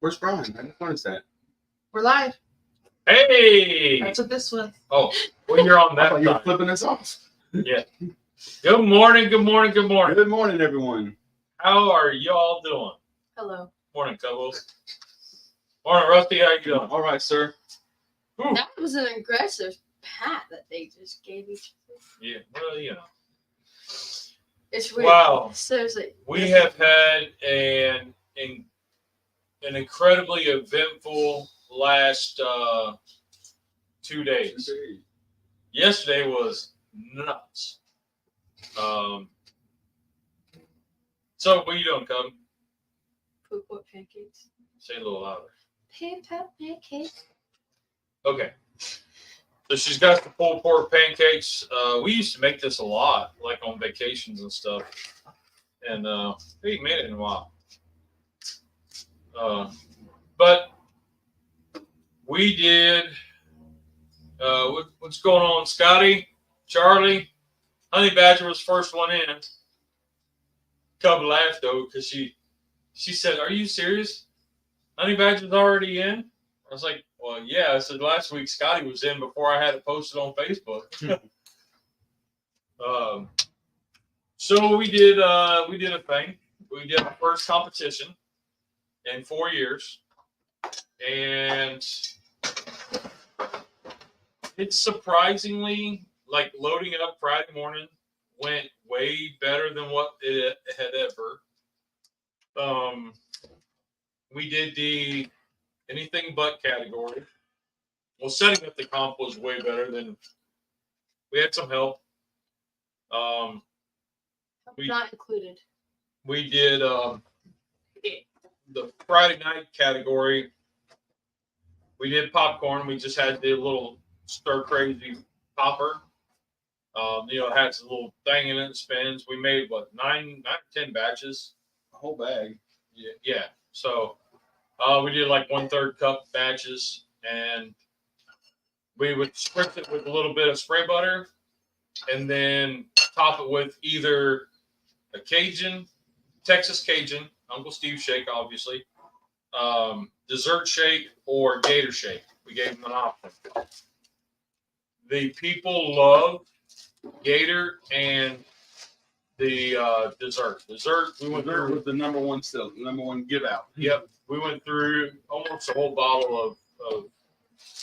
Where's Brian? I didn't notice that. We're live. Hey! That's what this was. Oh, well, you're on that You're side. flipping us off. Yeah. Good morning, good morning, good morning. Good morning, everyone. How are y'all doing? Hello. Morning, Cubbles. Morning, Rusty. How you doing? All right, sir. Ooh. That was an aggressive pat that they just gave each other. Yeah, well, you know. It's weird. Wow. Seriously. We have had an incredibly eventful last 2 days. Yesterday was nuts. So what are you doing, Cub? What pancakes? Say a little louder. Pancakes. Okay. So she's got the pulled pork pancakes. We used to make this a lot, like on vacations and stuff. And we ain't made it in a while. But we did. What's going on, Scotty? Charlie? Honey Badger was first one in. Cub laughed though because she said, "Are you serious? Honey Badger's already in?" I was like, "Well, yeah." I said last week Scotty was in before I had it posted on Facebook. So we did a thing. We did our first competition in 4 years, and it's surprisingly, like, loading up Friday morning went way better than what it had ever. We did the anything but category. Well, setting up the comp was way better than we had some help. Not included. We did the Friday night category. We did popcorn. We just had the little stir crazy popper. It has a little thing in it that spins. We made 9 to 10 batches. A whole bag. Yeah. So we did like 1/3 cup batches, and we would spritz it with a little bit of spray butter, and then top it with either a Cajun, Texas Cajun, Uncle Steve shake, obviously, dessert shake, or Gator shake. We gave them an option. The people love Gator and the dessert. We went through with the number one give out. Yep, we went through almost a whole bottle of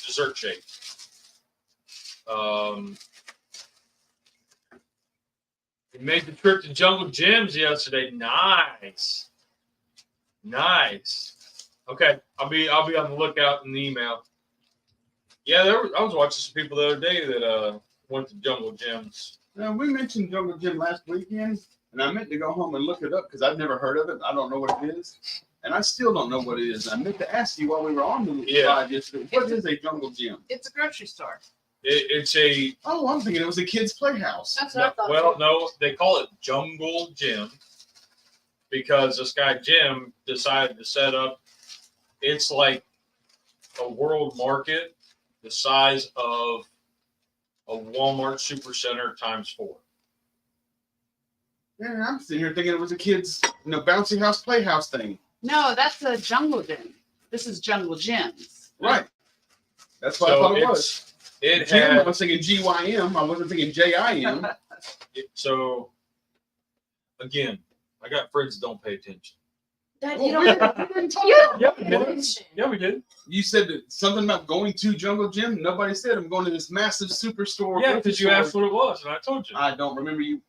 dessert shake. We made the trip to Jungle Gyms yesterday. Nice. Okay, I'll be on the lookout in the email. Yeah, I was watching some people the other day that went to Jungle Gyms. Now, we mentioned Jungle Gym last weekend, and I meant to go home and look it up because I've never heard of it. I don't know what it is, and I still don't know what it is. I meant to ask you while we were on the live yesterday. What is a Jungle Gym? It's a grocery store. It's a... Oh, I'm thinking it was a kid's playhouse. That's what I thought. Well, no, they call it Jungle Gym because this guy Jim decided to set up. It's like a world market the size of a Walmart Supercenter times 4. Yeah, I'm sitting here thinking it was a kid's, bouncy house playhouse thing. No, that's a jungle gym. This is Jungle Gyms. Right. That's what I thought it was. I was thinking GYM. I wasn't thinking JIM. So, again, I got friends that don't pay attention. Dad, Oh, you we don't Yeah, we did. You said something about going to Jungle Gym. Nobody said I'm going to this massive superstore. Yeah, because you asked what it was, and I told you. I don't remember you.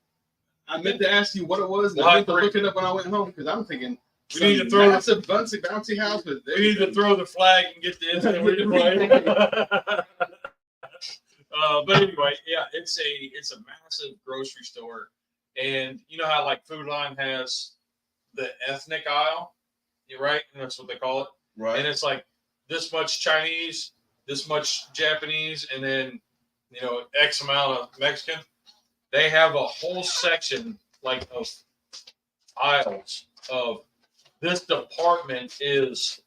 I meant to ask you what it was, and Well, I meant to look it up when I went home because I'm thinking We need to throw massive bouncy house. With We need to throw the flag and get the instant replay. But anyway, yeah, it's a massive grocery store, and you know how like Food Line has the ethnic aisle, right? And that's what they call it. Right. And it's like this much Chinese, this much Japanese, and then X amount of Mexican. They have a whole section like of aisles of this department is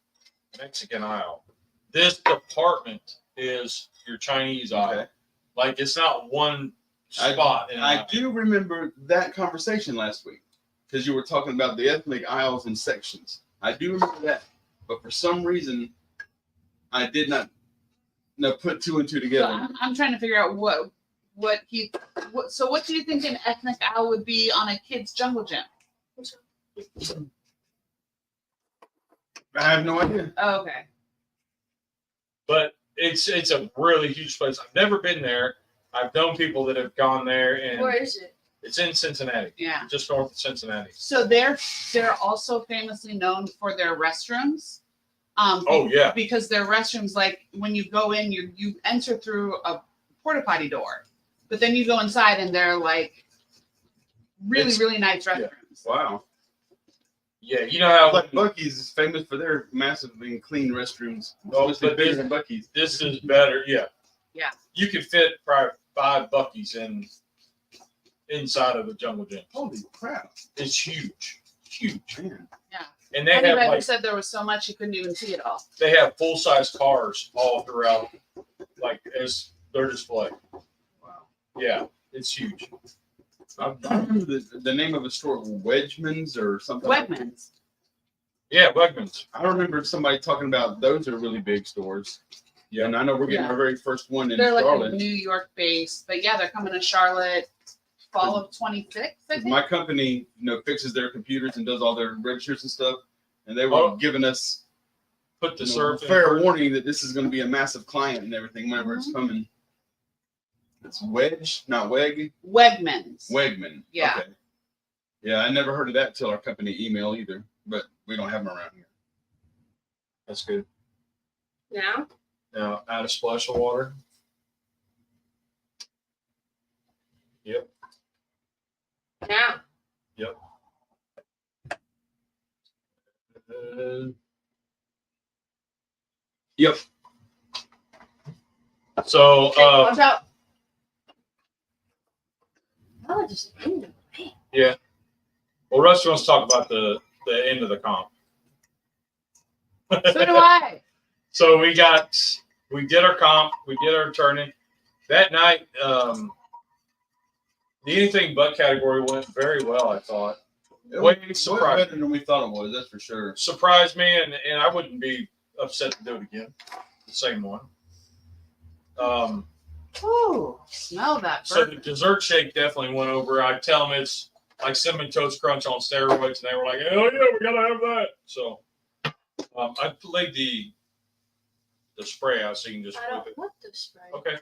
Mexican aisle. This department is your Chinese aisle. Okay. Like it's not one spot. I do remember that conversation last week because you were talking about the ethnic aisles and sections. I do remember that. but for some reason, I did not put two and two So together. I'm trying to figure out what so what do you think an ethnic owl would be on a kid's jungle gym? I have no idea. Oh, okay. But it's a really huge place. I've never been there. I've known people that have gone there, and Where is it? it's in Cincinnati, Yeah. just north of Cincinnati. So they're also famously known for their restrooms. Oh yeah, Because their restrooms, like when you go in, you enter through a porta potty door, but then you go inside and they're like really nice restrooms. Wow. yeah. You know how Like Buc-ee's is famous for their massively and clean restrooms. Oh, Mostly but bigger than Buc-ee's. this is better. Yeah. Yeah. You could fit probably 5 Buc-ee's inside of the jungle gym. Holy crap. It's huge, huge. Man. And they have Anybody like said there was so much you couldn't even see it all. they have full size cars all throughout, like as their display. Wow. Yeah, it's huge. I remember the name of a store, Wedgman's or something. Wegmans. Yeah, Wegmans. I remember somebody talking about those are really big stores. Yeah, and I know we're getting Yeah. our very first one in They're like Charlotte. New York based, but yeah, they're coming to Charlotte fall of 26. I think. My company, fixes their computers and does all their registers and stuff, and they were Oh. giving us Put the surf in fair first. warning that this is going to be a massive client and everything whenever it's coming. It's Wedge, not Weg, Wegmans. Wegman. Yeah. Okay. Yeah, I never heard of that till our company email either, but we don't have them around here. That's good. Now? Now add a splash of water. Yep. Now? Yep. Yep. So Hey, watch out. Oh, just end of it. well, Rusty wants to talk about the end of the comp. So do I. So we did our comp, we did our turning. That night, the anything but category went very well, I thought. It Way was surprised. better than we thought it was, that's for sure. Surprised me, and I wouldn't be upset to do it again. The same one. Ooh, smell that So the burger. dessert shake definitely went over. I tell them it's like Cinnamon Toast Crunch on steroids, and they were like, "Hell yeah, we gotta have that." So I laid the spray out so you can just I whip don't it. want the spray. Okay.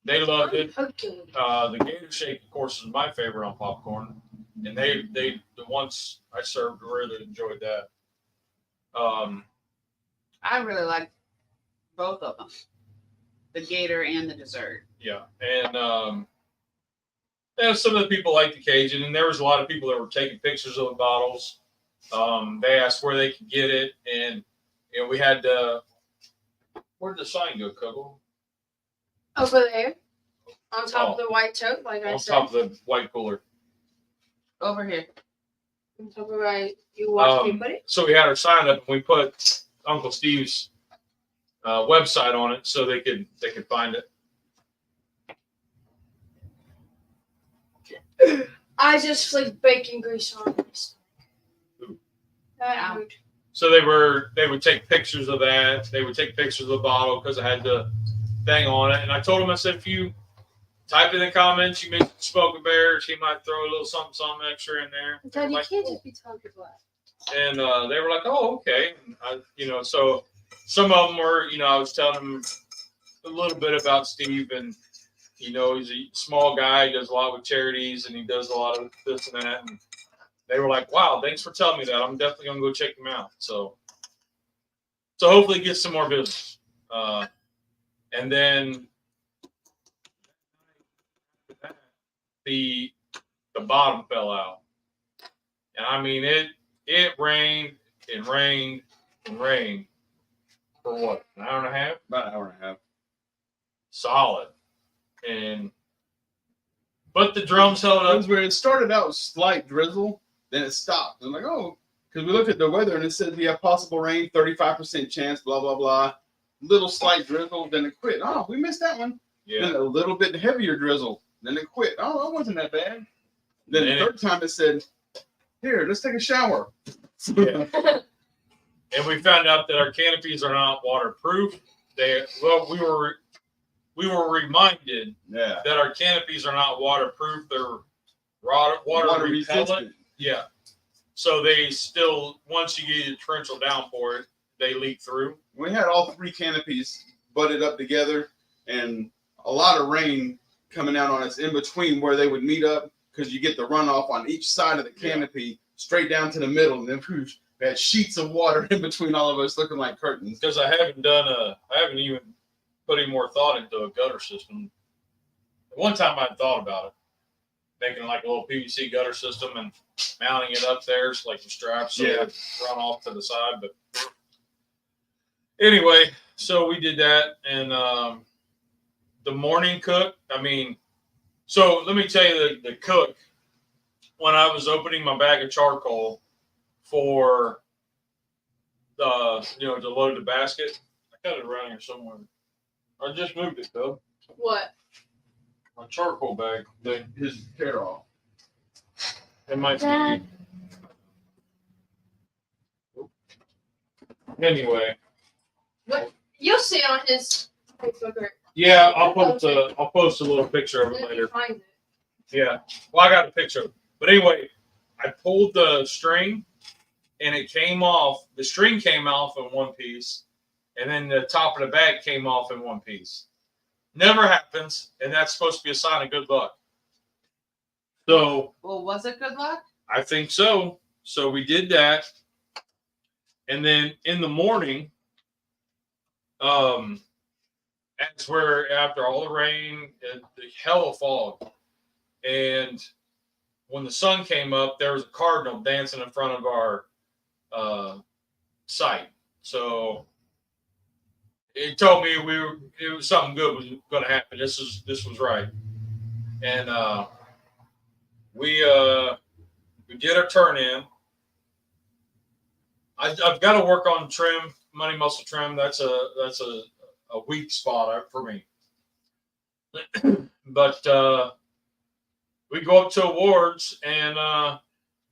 They loved it. Okay. The Gator Shake, of course, is my favorite on popcorn, and they the ones I served really enjoyed that. I really like both of them, the gator and the dessert. Yeah, and some of the people liked the Cajun, and there was a lot of people that were taking pictures of the bottles. They asked where they could get it, and we had where did the sign go, Kugel? Over there. On top of the white tote, like I On said. top of the white cooler. Over here. On top of you watched me put it? So we had our sign up, and we put Uncle Steve's website on it so they could find it. I just flicked bacon grease on this. That Wow. hurt. So they would take pictures of that. They would take pictures of the bottle because it had the thing on it. And I told them, I said, if you type in the comments, you mentioned Smoking Bears, he might throw a little something extra in there. Dad, you Like, can't cool. just be talking about And they were like, oh, okay. And so some of them were, I was telling them a little bit about Steve, and, he's a small guy. He does a lot with charities, and he does a lot of this and that. And they were like, wow, thanks for telling me that. I'm definitely going to go check him out. So hopefully get some more business. And then the bottom fell out. And I mean, it rained and rained and rained for what, an hour and a half? About an hour and a half. Solid. But the drums held It up. was weird. It started out with slight drizzle, then it stopped. I'm like, oh, because we looked at the weather and it said we have possible rain, 35% chance, blah, blah, blah. Little slight drizzle, then it quit. Oh, we missed that one. Yeah. Then a little bit heavier drizzle, then it quit. Oh, that wasn't that bad. Then the And third time it said Here, let's take a shower. Yeah. And we found out that our canopies are not waterproof. We were reminded that our canopies are not waterproof. They're water repellent. Yeah. So they still, once you get a torrential downpour, they leak through. We had all 3 canopies butted up together, and a lot of rain coming out on us in between where they would meet up, because you get the runoff on each side of the canopy straight down to the middle, and then we had sheets of water in between all of us looking like curtains. Because I haven't even put any more thought into a gutter system. One time I thought about it, making like a little PVC gutter system and mounting it up there, so like the straps so it would run off to the side. But anyway, so we did that, and the morning cook. So let me tell you, the cook, when I was opening my bag of charcoal for to load the basket, I got it around here somewhere. I just moved it though. What? My charcoal bag. His hair off. It might Dad. be. Anyway. What? You'll see on his Facebook. Yeah, I'll post a little picture of it later. Find it. Yeah. Well, I got a picture of it. But anyway, I pulled the string and it came off. The string came off in one piece, and then the top of the bag came off in one piece. Never happens, and that's supposed to be a sign of good luck. So, Well, was it good luck? I think so. So we did that. And then in the morning, that's where after all the rain and the hell of fog, and when the sun came up, there was a cardinal dancing in front of our site. So it told me it was something good was going to happen. This was right. And we did our turn in. I've got to work on trim, money muscle trim. That's a weak spot for me. But we go up to awards, and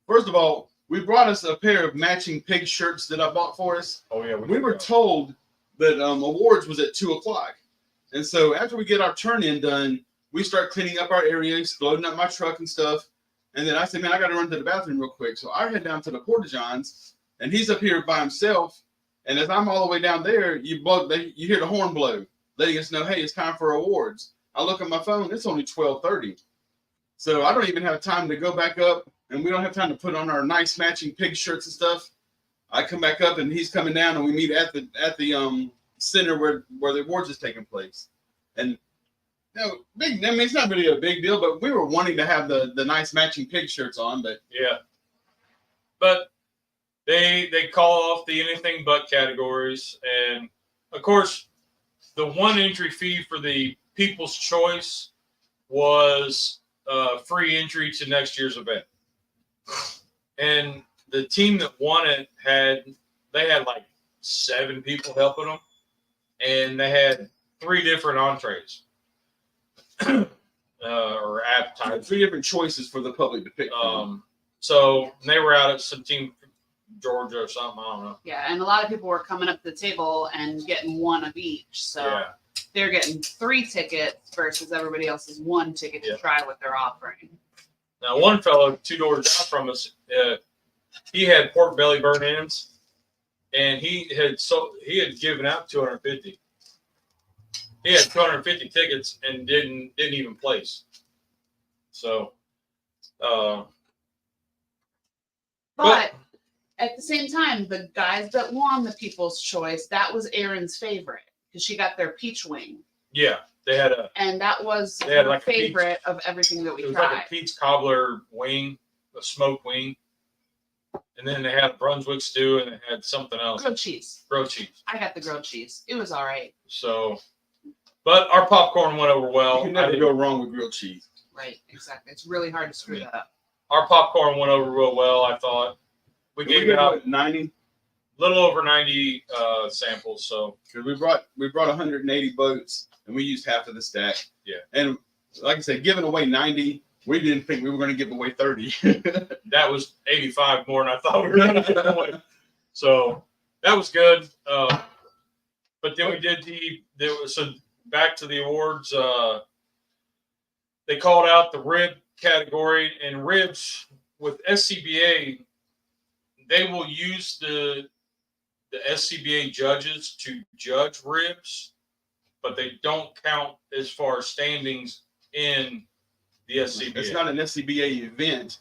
first of all, we brought us a pair of matching pig shirts that I bought for us. Oh yeah, we were told that awards was at 2:00, and so after we get our turn in done, we start cleaning up our areas, loading up my truck and stuff. And then I said, man, I got to run to the bathroom real quick. So I head down to the Porta-Johns, and he's up here by himself. And as I'm all the way down there, you hear the horn blow, letting us know, hey, it's time for awards. I look at my phone, it's only 12:30. So I don't even have time to go back up, and we don't have time to put on our nice matching pig shirts and stuff. I come back up, and he's coming down, and we meet at the center where the awards is taking place. And it's not really a big deal, but we were wanting to have the nice matching pig shirts on, but yeah. But they call off the anything but categories, and of course, the one entry fee for the People's Choice was free entry to next year's event. And the team that won it had like 7 people helping them, and they had 3 different entrees. Or appetizers. 3 different choices for the public to pick from. So they were out at some team from Georgia or something, I don't know. Yeah, and a lot of people were coming up to the table and getting 1 of each. So they're getting 3 tickets versus everybody else's 1 ticket to try what they're offering. Now, one fellow 2 doors down from us, he had pork belly burnt ends, and he had given out 250. He had 250 tickets and didn't even place. So, but at the same time, the guys that won the People's Choice, that was Erin's favorite because she got their peach wing. Yeah, they had and that was her like favorite of everything that we tried. It was like a peach cobbler wing, a smoked wing. And then they had a Brunswick stew, and they had something else. Grilled cheese. Grilled cheese. I got the grilled cheese. It was all right. So, but our popcorn went over well. You can never go wrong with grilled cheese. Right, exactly. It's really hard to screw that up. Our popcorn went over real well, I thought. We gave out 90, little over 90 samples. So we brought 180 boats, and we used half of the stack. Yeah. And like I said, giving away 90 We didn't think we were going to give away 30. That was 85 more than I thought we were going to give away. So that was good. But then we did so back to the awards. They called out the rib category, and ribs with SCBA, they will use the SCBA judges to judge ribs, but they don't count as far as standings in the SCBA. It's not an SCBA event.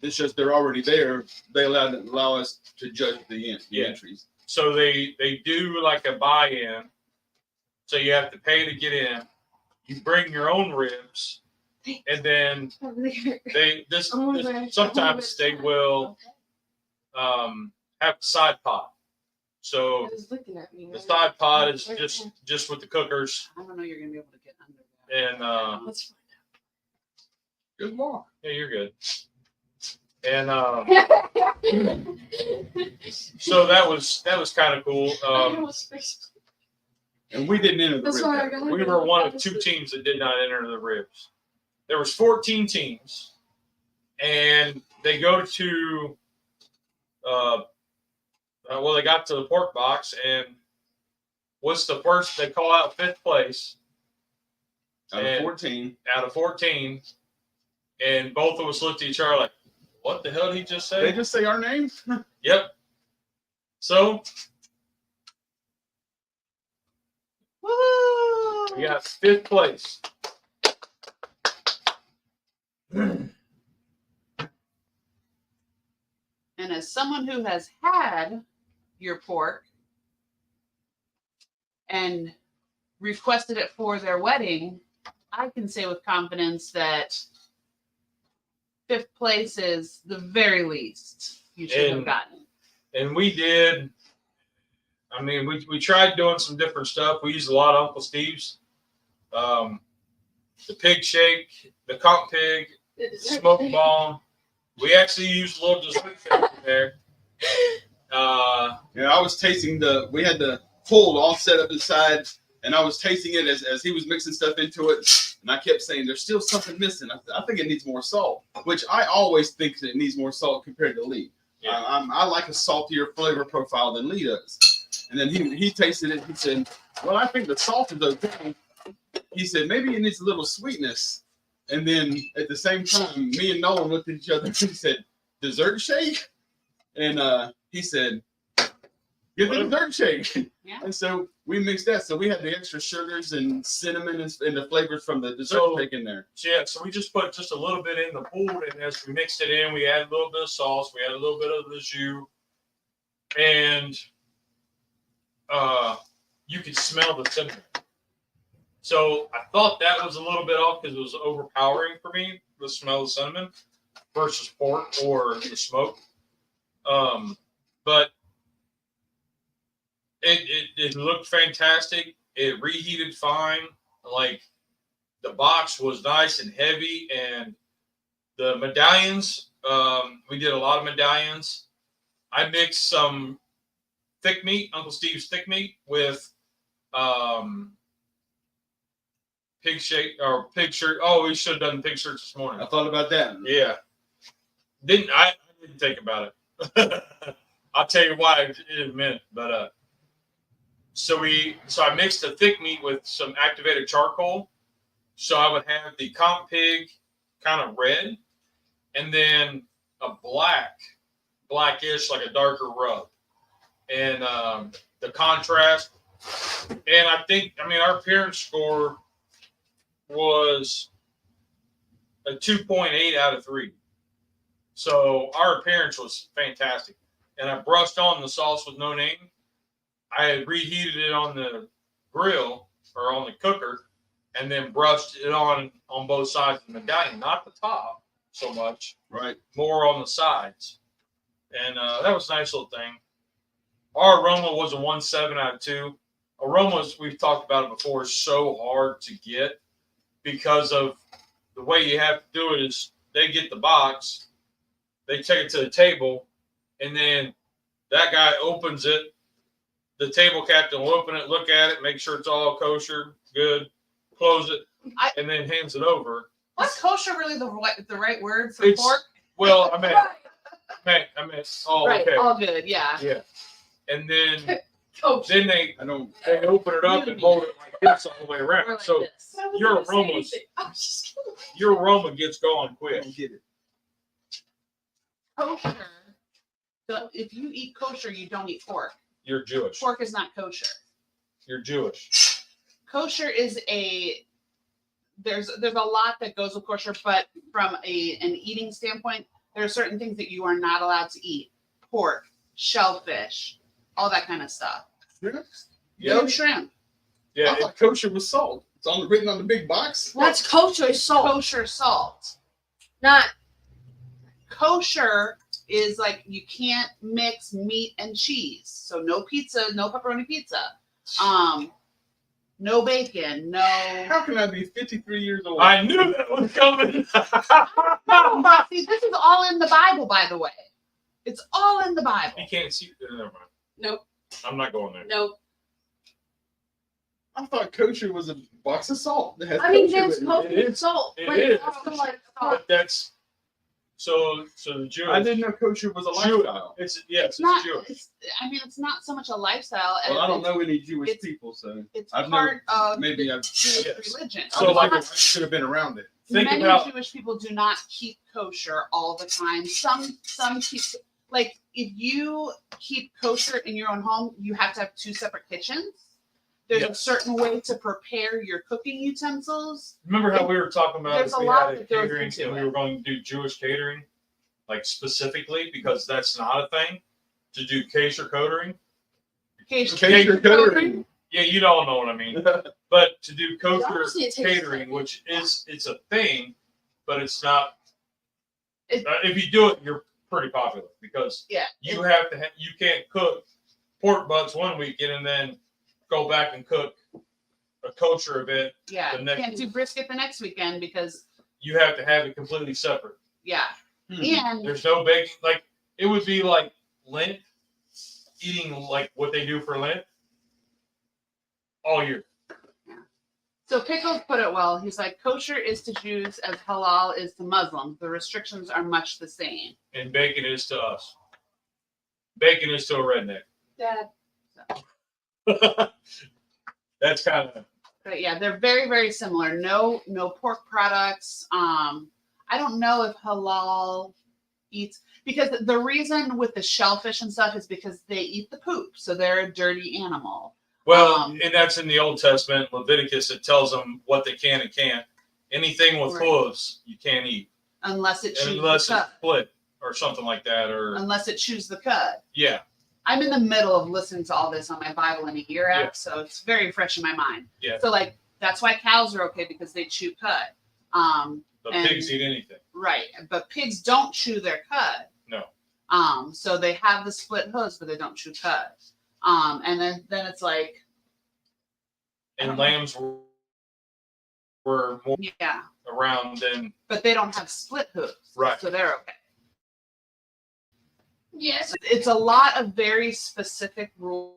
It's just they're already there. They allow us to judge the entries. So they do like a buy-in. So you have to pay to get in. You bring your own ribs, and then sometimes they will have a side pot. So the side pot is just with the cookers. I don't know you're gonna be able to get under that. And Let's find Good luck. yeah, you're good. And so that was kind of cool. And we didn't enter the That's rib why I category. got We were one of 2 teams that did not enter the ribs. There was 14 teams, and they go to they got to the pork box, and what's the first? They call out 5th place Out of 14. out of 14, and both of us looked at each other like, "What the hell did he just say?" They just say our names. Yep. So Woo! we got 5th place. And as someone who has had your pork and requested it for their wedding, I can say with confidence that 5th place is the very least you should have gotten. And we did. I mean, we tried doing some different stuff. We used a lot of Uncle Steve's, the pig shake, the comp pig, smoke bomb. We actually used a little dessert in there. I was tasting we had the fold all set up inside, and I was tasting it as he was mixing stuff into it. And I kept saying, there's still something missing. I think it needs more salt, which I always think that it needs more salt compared to Lee. Yeah. I like a saltier flavor profile than Lee does. And then he tasted it. He said, well, I think the salt is okay. He said, maybe it needs a little sweetness. And then at the same time, me and Nolan looked at each other and he said, dessert shake? And he said, get the dessert shake. Yeah. And so we mixed that. So we had the extra sugars and cinnamon and the flavors from the dessert shake in there. So we just put just a little bit in the pool, and as we mixed it in, we added a little bit of sauce, we added a little bit of the jus, and you could smell the cinnamon. So I thought that was a little bit off because it was overpowering for me, the smell of cinnamon versus pork or the smoke. But it looked fantastic. It reheated fine. Like, the box was nice and heavy, and the medallions, we did a lot of medallions. I mixed some thick meat, Uncle Steve's thick meat, with pig shake or pig shirt. Oh, we should have done pig shirts this morning. I thought about that. Yeah. I didn't think about it. I'll tell you why in a minute. But so I mixed the thick meat with some activated charcoal. So I would have the comp pig kind of red, and then a blackish, like a darker rub. And the contrast. And our appearance score was a 2.8 out of 3. So our appearance was fantastic. And I brushed on the sauce with no name. I had reheated it on the grill or on the cooker, and then brushed it on both sides of the medallion, not the top so much, Right. more on the sides. And that was a nice little thing. Our aroma was a 1.7 out of 2. Aromas, we've talked about it before, is so hard to get because of the way you have to do it is they get the box, they take it to the table, and then that guy opens it. The table captain will open it, look at it, make sure it's all kosher, good, close it, and then hands it over. Is kosher really the right word for pork? Well, I meant. Oh, Right. okay. All good. Yeah. Yeah. And then Kosher. then they open it up and hold it like this all the way around. Or like So this. I wasn't your gonna say aromas- anything. I was just gonna- your aroma gets going I quick. don't get it. Kosher. So if you eat kosher, you don't eat pork. You're Jewish. Pork is not kosher. You're Jewish. Kosher is there's a lot that goes with kosher, but from an eating standpoint, there are certain things that you are not allowed to eat. Pork, shellfish, all that kind of stuff. Shrimp? Yeah. No shrimp. Yeah. I thought kosher was salt. It's written on the big box. That's kosher salt. Kosher salt. Not Kosher is like you can't mix meat and cheese. So no pizza, no pepperoni pizza. No bacon, no. How can I be 53 years old? I knew that was coming. No, but see, this is all in the Bible, by the way. It's all in the Bible. You can't see. Never mind. nope, I'm not going there. nope. I thought kosher was a box of salt. That has I mean, kosher there's written on it. kosher salt, It but is. it's also like salt. But that's so the Jewish. I didn't know kosher was a Jewish. lifestyle. It's not. Jewish. It's not so much a lifestyle. Well, I don't it's- know any Jewish it's- people, so It's I've part of maybe I've. Jewish Yes. religion. So, So like, I should have been around it. Think many about- Jewish people do not keep kosher all the time. Some keep, like, if you keep kosher in your own home, you have to have 2 separate kitchens. There's a Yes. certain way to prepare your cooking utensils. Remember how we were talking about There's if a we lot had a that goes catering into and we it. were going to do Jewish catering, like specifically because that's not a thing to do kosher catering. Kosher catering. Yeah, you don't know what I mean. But to do kosher Honestly, it tastes catering, like- which it's a thing, but it's not. It- If you do it, you're pretty popular because Yeah. you have to. You can't cook pork butts one weekend and then go back and cook a kosher event. Yeah. The next- Can't do brisket the next weekend because, You have to have it completely separate. yeah. Hmm. And There's no baking. Like it would be like Lent, eating like what they do for Lent all year. so Pickles put it well. He's like, kosher is to Jews as halal is to Muslims. The restrictions are much the same. And bacon is to us. Bacon is to a redneck. Dad. That's kind of But yeah, they're very, very similar. No pork products. I don't know if halal eats, because the reason with the shellfish and stuff is because they eat the poop, so they're a dirty animal. well, and that's in the Old Testament, Leviticus. It tells them what they can and can't. Anything with Right. hooves, you can't eat Unless it chews unless the it's cud. split or something like that. Or Unless it chews the cud. yeah, I'm in the middle of listening to all this on my Bible in a Year app, Yeah. so it's very fresh in my mind. Yeah. So like that's why cows are okay, because they chew cud. the And- pigs eat anything. Right, but pigs don't chew their cud. No. So they have the split hooves, but they don't chew cud. And then it's like, And lambs were more yeah, around than but they don't have split hooves, Right. so they're okay. Yes. It's a lot of very specific rules.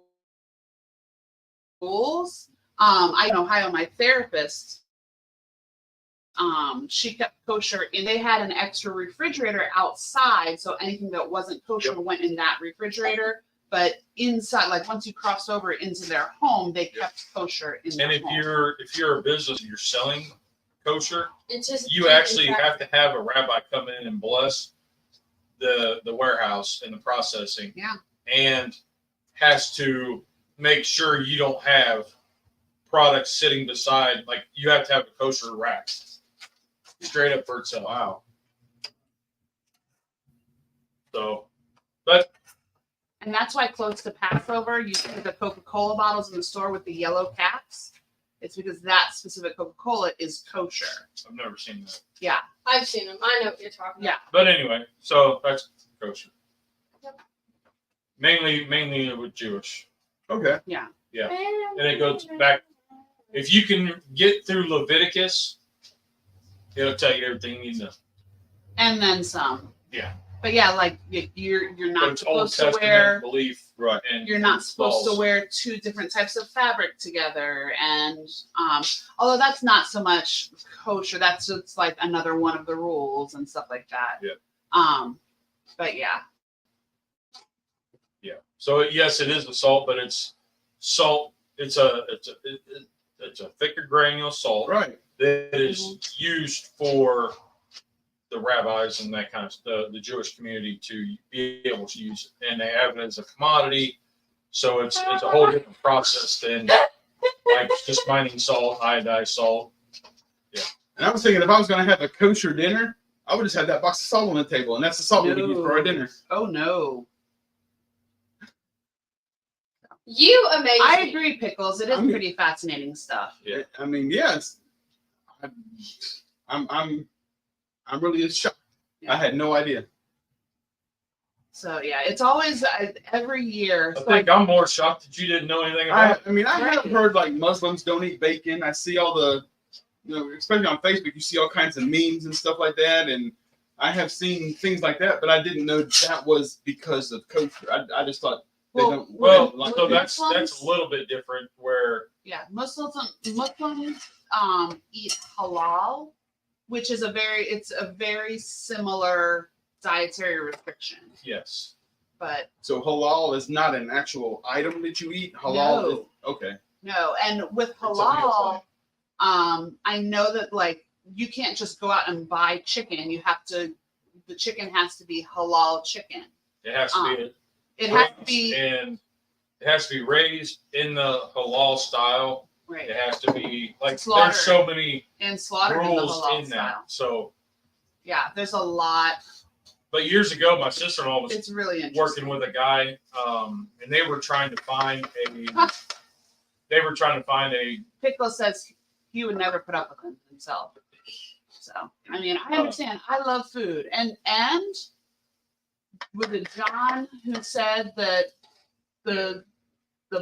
I in Ohio, my therapist, she kept kosher, and they had an extra refrigerator outside, so anything that wasn't kosher Yep. went in that refrigerator. But inside, like once you crossed over into their home, they kept kosher in their and home. if you're a business, you're selling kosher, It's just you actually have to have a rabbi come in and bless the warehouse and the processing. Yeah. And has to make sure you don't have products sitting beside, like you have to have a kosher rack straight up for itself. Wow. So, but And that's why close to Passover, you see the Coca-Cola bottles in the store with the yellow caps. It's because that specific Coca-Cola is kosher. I've never seen that. Yeah. I've seen them. I know what you're talking Yeah. But anyway, so that's kosher. Yep. Mainly with Jewish. Okay. Yeah. about. And it goes back. If you can get through Leviticus, it'll tell you everything you need to know. And then some. But yeah, like you're But not it's Old supposed to Testament wear. belief, Right. and You're not supposed to laws. wear two different types of fabric together, and although that's not so much kosher, that's just like another one of the rules and stuff like that. Yeah. But yeah. Yeah. So yes, it is a salt, but it's salt. It's a thicker granular salt Right. that is used for the rabbis and that kind of the Jewish community to be able to use it, and they have it as a commodity. So it's a whole different process than like just mining salt, iodized salt. Yeah. And I was thinking if I was going to have a kosher dinner, I would just have that box of salt on the table, and that's the salt we would use for our dinner. Oh no. You amaze I me. agree, Pickles. It is pretty fascinating stuff. Yeah. I mean, yeah, I'm really shocked. Yeah. I had no idea. So yeah, it's always every year. I So think I'm more shocked that you didn't know anything about it. I mean, I have heard like Muslims don't eat bacon. I see all the, especially on Facebook, you see all kinds of memes and stuff like that, and I have seen things like that, but I didn't know that was because of kosher. I just thought they don't. Well, like so it. that's a little bit different. Where yeah, Muslims eat halal, which is a very similar dietary restriction. yes, But So halal is not an actual item that you eat. Halal No. is okay. no, and with It's a meal halal, I know that like you can't just go out and buy chicken. The chicken has to be halal chicken. it has to be. It has to be and it has to be raised in the halal style. right It has to be like Slaughtered. there's so many and slaughtered in the rules halal in style. that. So, Yeah, there's a lot. but years ago, my sister-in-law was It's really interesting. working with a guy, and they were trying to find a. Pickle says he would never put up with them himself. So I mean, I understand. I love food, and was it John who said that the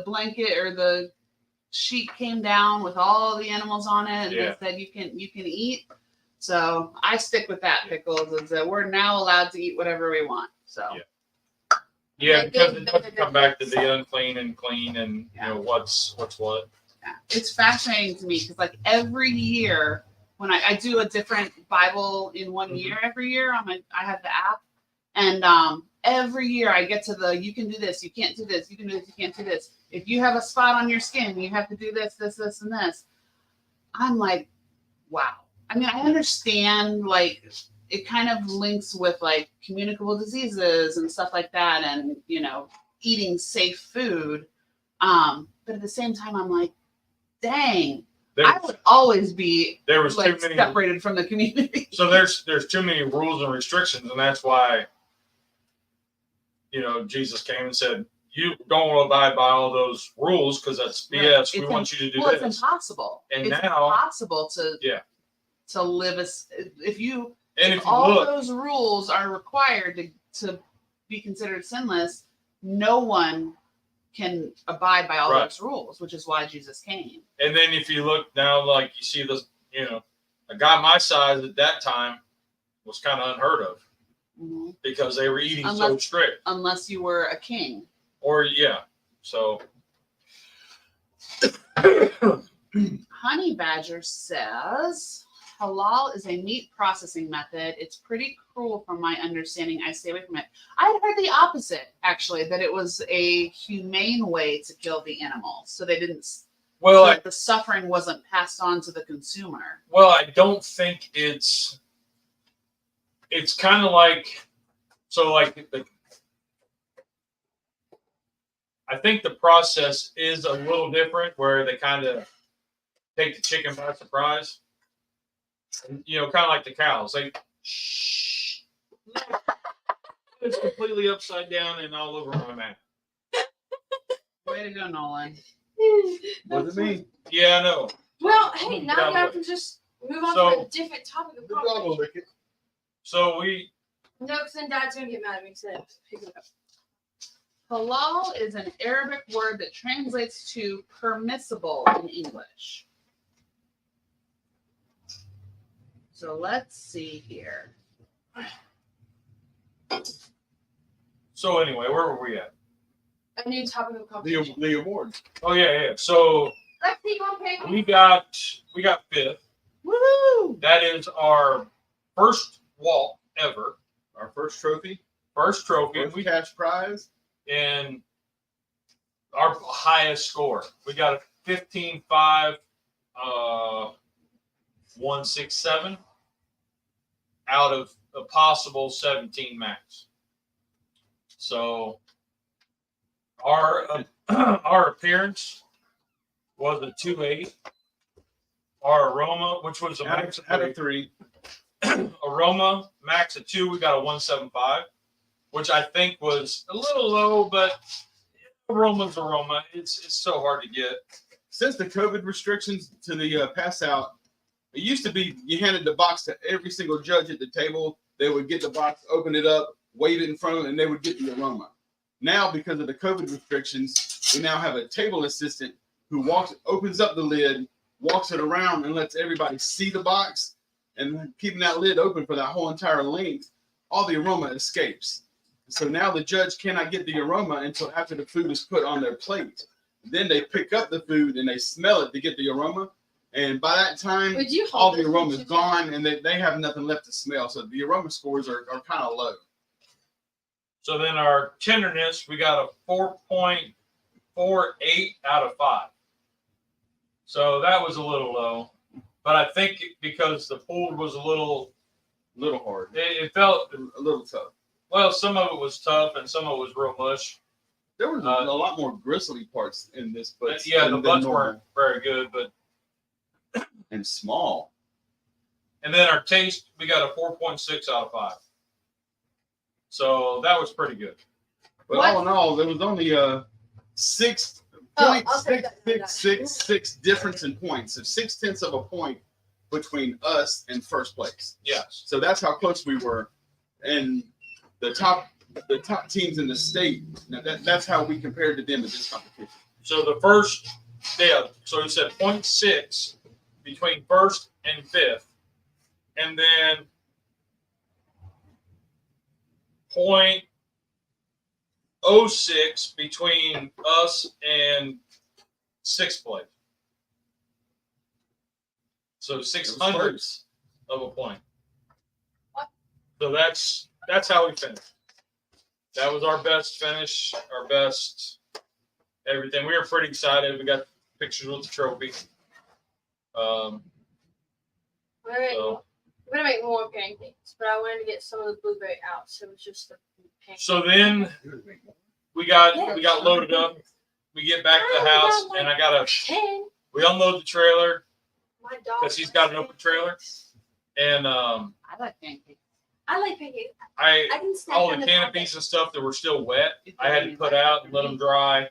blanket or the sheet came down with all the animals on it, and Yeah. they said you can eat. So I stick with that, Pickles, is that we're now allowed to eat whatever we want. So Yeah. Yeah, because it doesn't come back to the unclean and clean, and what's what. yeah. It's fascinating to me because like every year when I do a different Bible in one year every year I have the app, and every year I get to you can do this, you can't do this, you can do this, you can't do this. If you have a spot on your skin, you have to do this, this, this, and this. I'm like, wow. I mean, I understand like it kind of links with like communicable diseases and stuff like that, and eating safe food. But at the same time, I'm like, dang, I would always be There was like too many. separated from the community. So there's too many rules and restrictions, and that's why Jesus came and said, "You don't want to abide by all those rules because that's BS. Right. We want you to do Well, this." it's impossible. And it's now- impossible to live as if And those rules are required to be considered sinless. No one can abide by all Right. those rules, which is why Jesus came. and then if you look now, like you see this, a guy my size at that time was kind of unheard of Mhm. because they were eating so Unless- strict. Unless you were a king. Or so Honey Badger says halal is a meat processing method. It's pretty cruel from my understanding. I stay away from it. I had heard the opposite, actually, that it was a humane way to kill the animals. So they didn't, so that the suffering wasn't passed on to the consumer. Well, I don't think it's kind of like, so like I think the process is a little different where they kind of take the chicken by surprise. And, kind of like the cows. Like, shh. It's completely upside down and all over my map. Way to go, Nolan. What does it mean? Yeah, I know. Well, hey, now Yeah, you have but- to just move on So- to a different topic of The dog will conversation. lick it. So we, No, because then Dad's gonna get mad at me because I have to pick it up. Halal is an Arabic word that translates to permissible in English. So let's see here. So anyway, where were we at? A new topic of conversation. The awards. Oh yeah. So Let's keep on picking. we got fifth. Woo! That is our first walk ever. Our first trophy. First trophy. First cash prize. And our highest score. We got a 15.5, 167 out of a possible 17 max. So our our appearance was a 2.8. Our aroma, which was a max Out of 3. aroma max of 2, we got a 175, which I think was a little low, but aroma's aroma. It's so hard to get. Since the COVID restrictions to the pass out, it used to be you handed the box to every single judge at the table. They would get the box, open it up, wave it in front of them, and they would get the aroma. Now, because of the COVID restrictions, we now have a table assistant who opens up the lid, walks it around, and lets everybody see the box. And keeping that lid open for that whole entire length, all the aroma escapes. So now the judge cannot get the aroma until after the food is put on their plate. Then they pick up the food and they smell it to get the aroma. And by that time, all the aroma is gone and they have nothing left to smell. So the aroma scores are kind of low. So then our tenderness, we got a 4.48 out of 5. So that was a little low. But I think because the pulled was a little hard. It felt a little tough. Well, some of it was tough and some of it was real mush. There was a lot more gristly parts in this, but yeah, the butts weren't very good, but and small. And then our taste, we got a 4.6 out of 5. So that was pretty good. But all in all, there was only 6.666 difference in points. So 0.6 of a point between us and first place. Yes. So that's how close we were. And the top teams in the state, that's how we compared to them in this competition. So the first, so he said 0.6 between first and fifth. And then 0.06 between us and sixth place. So 600ths of a point. So that's how we finished. That was our best finish, our best everything. We were pretty excited. We got pictures with the trophy. We're gonna make more pancakes, but I wanted to get some of the blueberry out, so it's just the pancakes. So then we got loaded up. We get back to the house, and we unload the trailer because he's got an open trailer, and I like pancakes. I like pancakes. All the canopies and stuff that were still wet, I had to put out and let them dry.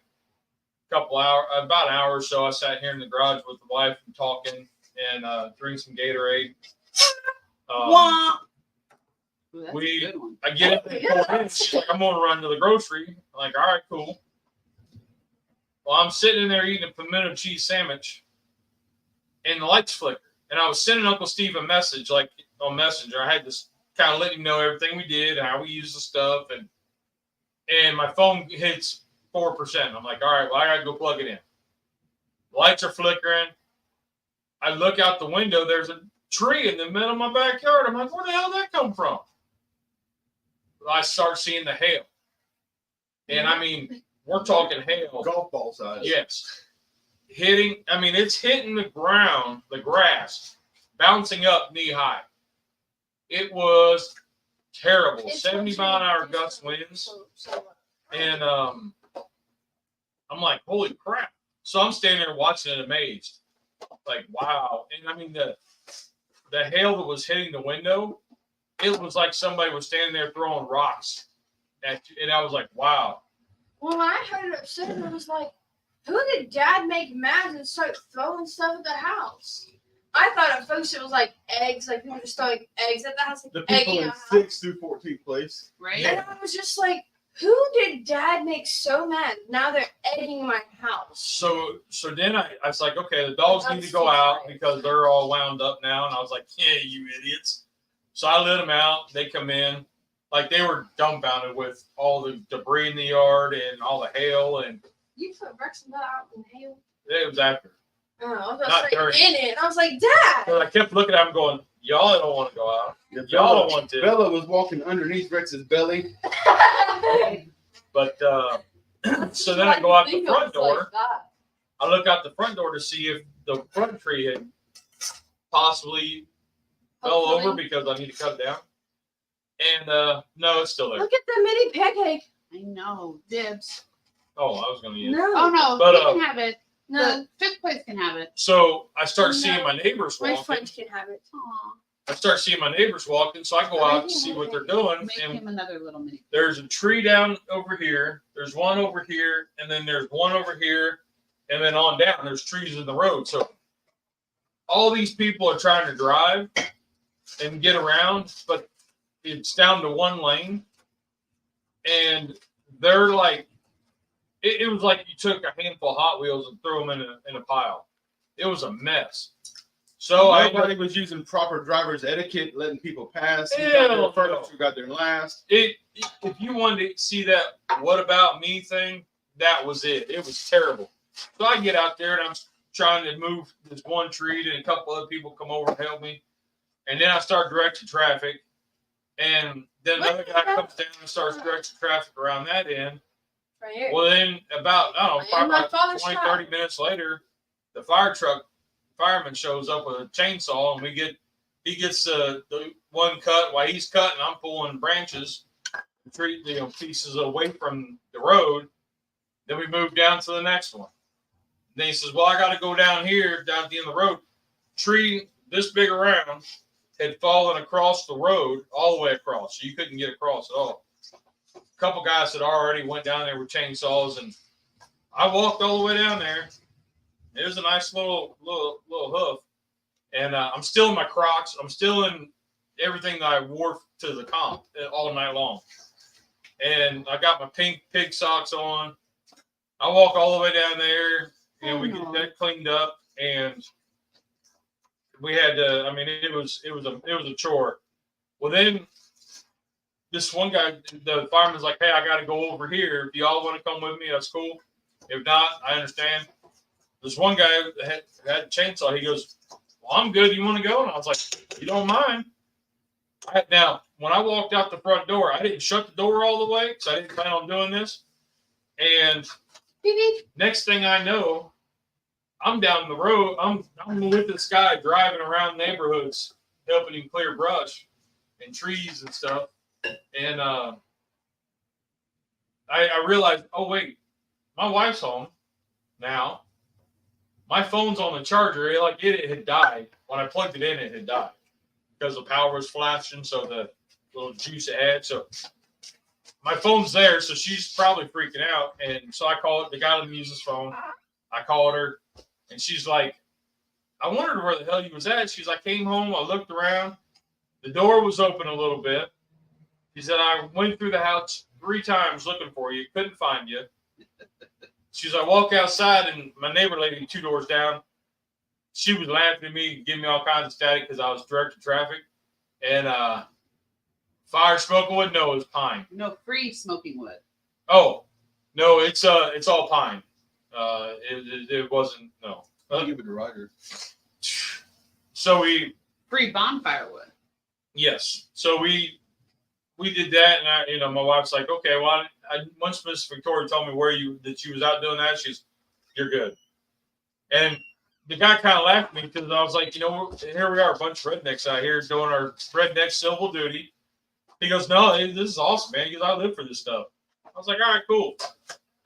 About an hour or so, I sat here in the garage with the wife and talking and drinking some Gatorade. Ooh, that's a good one. I get up and go in. She's like, I'm going to run to the grocery. I'm like, all right, cool. Well, I'm sitting in there eating a pimento cheese sandwich, and the lights flicker. And I was sending Uncle Steve a message, like on Messenger. I had this kind of let him know everything we did and how we used the stuff, and my phone hits 4%. I'm like, all right, well, I gotta go plug it in. The lights are flickering. I look out the window. There's a tree in the middle of my backyard. I'm like, where the hell did that come from? I start seeing the hail, and I mean, we're talking hail, golf ball size. Yes, hitting. I mean, it's hitting the ground, the grass, bouncing up knee high. It was terrible. 70-mile-an-hour gust winds. And I'm like, holy crap. So I'm standing there watching it amazed. Like, wow. And I mean, the hail that was hitting the window, it was like somebody was standing there throwing rocks at you. And I was like, wow. When I heard it said, it was like, who did Dad make mad and start throwing stuff at the house? I thought at first it was like eggs, like people just throwing eggs at the house. Like the people in 6th through 14th place. Right. And I was just like, who did Dad make so mad? Now they're egging my house. So then I was like, okay, the dogs need to go out because they're all wound up now. And I was like, yeah, you idiots. So I let them out. They come in. like they were dumbfounded with all the debris in the yard and all the hail, and You put Rex and that out in the hail? it was after. Oh, I was Not about to say during. in it. I was like, Dad! So I kept looking at him going, y'all don't want to go out. Yeah, Y'all don't want to. Bella was walking underneath Rex's belly. But so then I go out the front door. I look out the front door to see if the front tree had possibly fell over because I need to cut it down. And no, it's still there. Look at the mini pancake. I know. Dibs. Oh, I was going to use it. No. Oh no, But, you can have it. No. The 5th place can have it. So I start seeing No. my neighbors My walking. friends can have it. Aw. I start seeing my neighbors walking, so I go out to see what they're doing. Make And him another little mini. there's a tree down over here. There's one over here, and then there's one over here, and then on down. There's trees in the road. So all these people are trying to drive and get around, but it's down to one lane, and they're like, it was like you took a handful of Hot Wheels and threw them in a pile. It was a mess. So Nobody was using proper driver's etiquette, letting people pass. Who Hell got there no. first, who got there last. if you wanted to see that what about me thing, that was it. It was terrible. So I get out there and I'm trying to move this one tree, and a couple other people come over and help me. And then I start directing traffic. And then another guy comes down and starts directing traffic around that end. Right here. Well, then about, I don't know, And my about father's 20, truck. 30 minutes later, the fireman shows up with a chainsaw, and he gets the one cut. While he's cutting, I'm pulling branches, pieces away from the road. Then we move down to the next one. Then he says, well, I got to go down here, down at the end of the road. Tree this big around had fallen across the road, all the way across, so you couldn't get across at all. A couple guys had already went down there with chainsaws, and I walked all the way down there. It was a nice little hoof, and I'm still in my Crocs. I'm still in everything that I wore to the comp all night long, and I got my pink pig socks on. I walk all the way down there, and we get that cleaned up, and we had to. I mean, it was a chore. Well, then this one guy, the fireman's like, "Hey, I got to go over here. If y'all want to come with me, that's cool. If not, I understand." This one guy had a chainsaw. He goes, well, I'm good. You want to go? And I was like, you don't mind. Now, when I walked out the front door, I didn't shut the door all the way because I didn't plan on doing this. And next thing I know, I'm down the road. I'm with this guy driving around neighborhoods, helping him clear brush and trees and stuff. And I realized, oh, wait, my wife's home now. My phone's on the charger. It had died. When I plugged it in, it had died because the power was flashing, so the little juice it had. So my phone's there, so she's probably freaking out. And so I called the guy that uses phone. I called her, and she's like, I wondered where the hell you was at. She's like, I came home. I looked around. The door was open a little bit. She said, I went through the house 3 times looking for you. Couldn't find you. She's like, I walk outside, and my neighbor lady 2 doors down, she was laughing at me, giving me all kinds of static because I was directing traffic. And fire smoking wood? No, it was pine. No, free smoking wood. Oh, no, it's all pine. It wasn't, no. I'll give it to Roger. So we, Free bonfire wood. yes. So we did that, and my wife's like, okay, well, once Miss Victoria told me that she was out doing that, you're good. And the guy kind of laughed at me because I was like, here we are, a bunch of rednecks out here doing our redneck civil duty. He goes, no, this is awesome, man. He goes, I live for this stuff. I was like, all right, cool.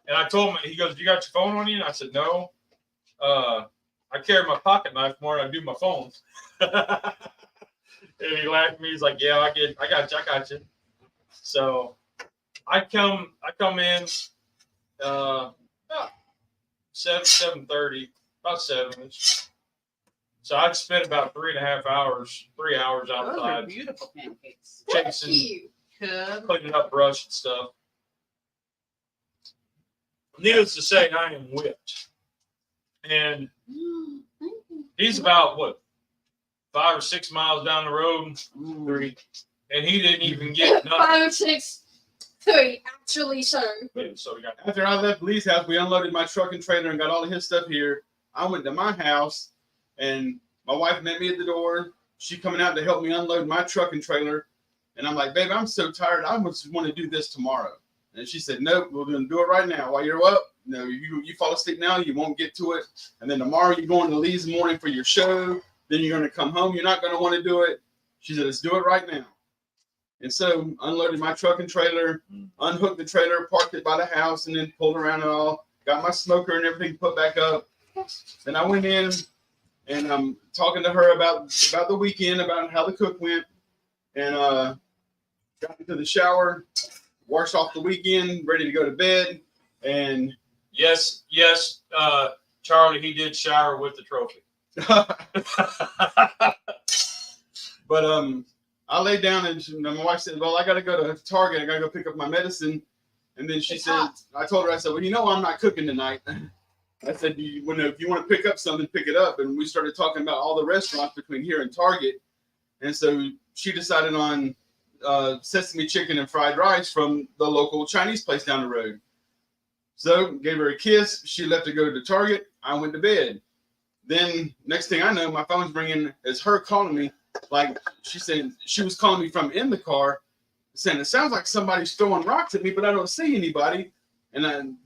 And I told him, he goes, you got your phone on you? And I said, no. I carry my pocket knife more than I do my phone. And he laughed at me. He's like, yeah, I got you. So I come in about 7:30, about 7-ish. So I'd spent about 3 hours Those are outside beautiful pancakes. chasing, Good. cleaning up brush and stuff. Needless to say, I am whipped. And he's about, 5 or 6 miles down the road. 3. and he didn't even get nothing. 5, 6, 3. Actually, so. So we got After I left Lee's house, we unloaded my truck and trailer and got all of his stuff here. I went to my house, and my wife met me at the door. She coming out to help me unload my truck and trailer. And I'm like, babe, I'm so tired. I just want to do this tomorrow. And she said, nope, we're going to do it right now. While you're up, you fall asleep now, you won't get to it. And then tomorrow you're going to Lee's morning for your show. Then you're going to come home. You're not going to want to do it. She said, let's do it right now. And so unloaded my truck and trailer, unhooked the trailer, parked it by the house, and then pulled around and all. Got my smoker and everything put back up. Then I went in, and I'm talking to her about the weekend, about how the cook went. And got into the shower, washed off the weekend, ready to go to bed. And yes, Charlie, he did shower with the trophy. But I laid down, and my wife said, well, I got to go to Target. I got to go pick up my medicine. And then she said, I told her, I said, well, I'm not cooking tonight. I said, if you want to pick up something, pick it up. And we started talking about all the restaurants between here and Target. And so she decided on sesame chicken and fried rice from the local Chinese place down the road. So gave her a kiss. She left to go to Target. I went to bed. Then next thing I know, my phone's ringing. It's her calling me. Like she said, she was calling me from in the car, saying it sounds like somebody's throwing rocks at me, but I don't see anybody. And then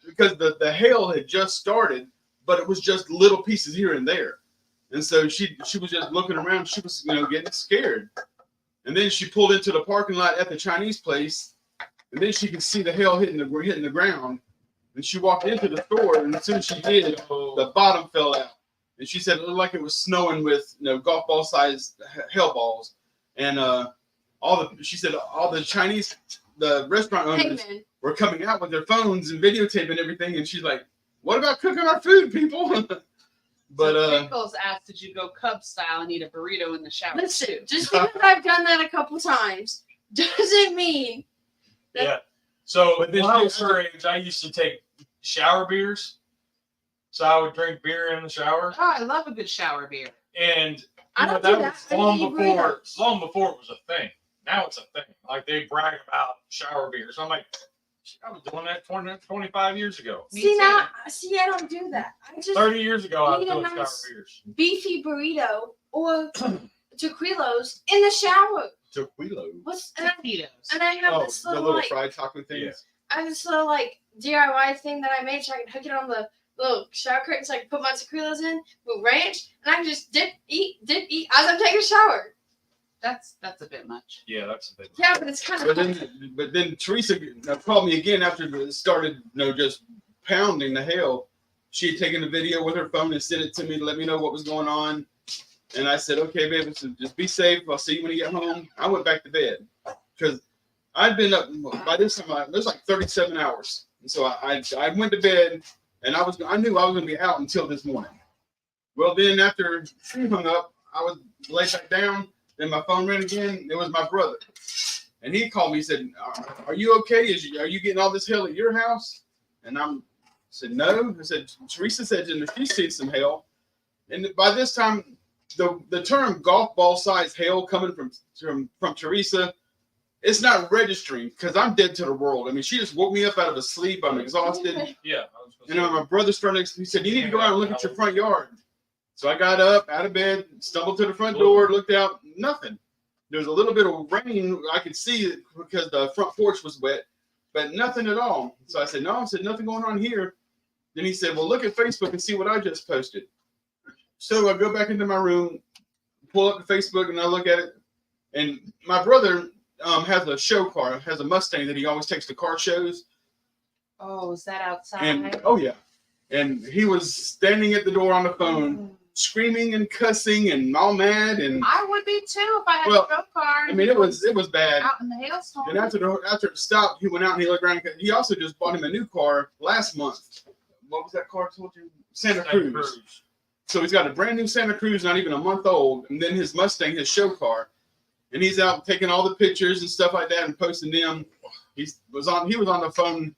because the hail had just started, but it was just little pieces here and there. And so she was just looking around. She was getting scared. And then she pulled into the parking lot at the Chinese place, and then she could see the hail hitting the ground. And she walked into the store, and as soon as she did, the bottom fell out. And she said it looked like it was snowing with golf ball sized hail balls. And she said all the Chinese, the restaurant owners were coming out with their phones and videotaping everything. And she's like, "What about cooking our food, people?" But Pickles asked, "Did you go Cub style and eat a burrito in the shower?" Listen, just because I've done that a couple times doesn't mean that. Yeah. So when I was her age, I used to take shower beers. So I would drink beer in the shower. Oh, I love a good shower beer. And I don't do that. was long before it was a thing. Now it's a thing. Like they brag about shower beers. I'm like, I was doing that 25 years ago. I don't do that. I just 30 years ago, I was doing shower beers. Beefy burrito or tequilos in the shower. Tequilos. And I have this little fried chocolate things. Yeah. I have this little DIY thing that I made so I can hook it on the little shower curtain so I can put my tequilas in with ranch, and I can just dip, eat as I'm taking a shower. That's a bit much. Yeah, that's a bit much. Yeah, but it's kind of. But then Teresa called me again after it started, just pounding the hail. She had taken a video with her phone and sent it to me to let me know what was going on. And I said, "Okay, baby, so just be safe. I'll see you when you get home." I went back to bed because I'd been up by this time. It was like 37 hours, and so I went to bed. And I knew I was going to be out until this morning. Well, then after she hung up, I was laid back down. Then my phone rang again. It was my brother. And he called me. He said, "Are you okay? Are you getting all this hail at your house?" And I said, "No." I said, "Teresa said she's seen some hail." And by this time, the term golf ball size hail coming from Teresa, it's not registering because I'm dead to the world. I mean, she just woke me up out of a sleep. I'm exhausted. Yeah. And my brother started. He said, "You need to go out and look at your front yard." So I got up out of bed, stumbled to the front door, looked out, nothing. There was a little bit of rain I could see because the front porch was wet, but nothing at all. So I said, "No," I said, "Nothing going on here." Then he said, "Well, look at Facebook and see what I just posted." So I go back into my room, pull up the Facebook, and I look at it. And my brother has a show car, has a Mustang that he always takes to car shows. Oh, is that outside? And yeah. And he was standing at the door on the phone, screaming and cussing and all mad. And I would be too if I had a show car. I mean, it was bad. Out in the hailstorm. And after it stopped, he went out and he looked around. He also just bought him a new car last month. What was that car I told you? Santa Cruz. So he's got a brand new Santa Cruz, not even a month old, and then his Mustang, his show car. And he's out taking all the pictures and stuff like that and posting them. He was on the phone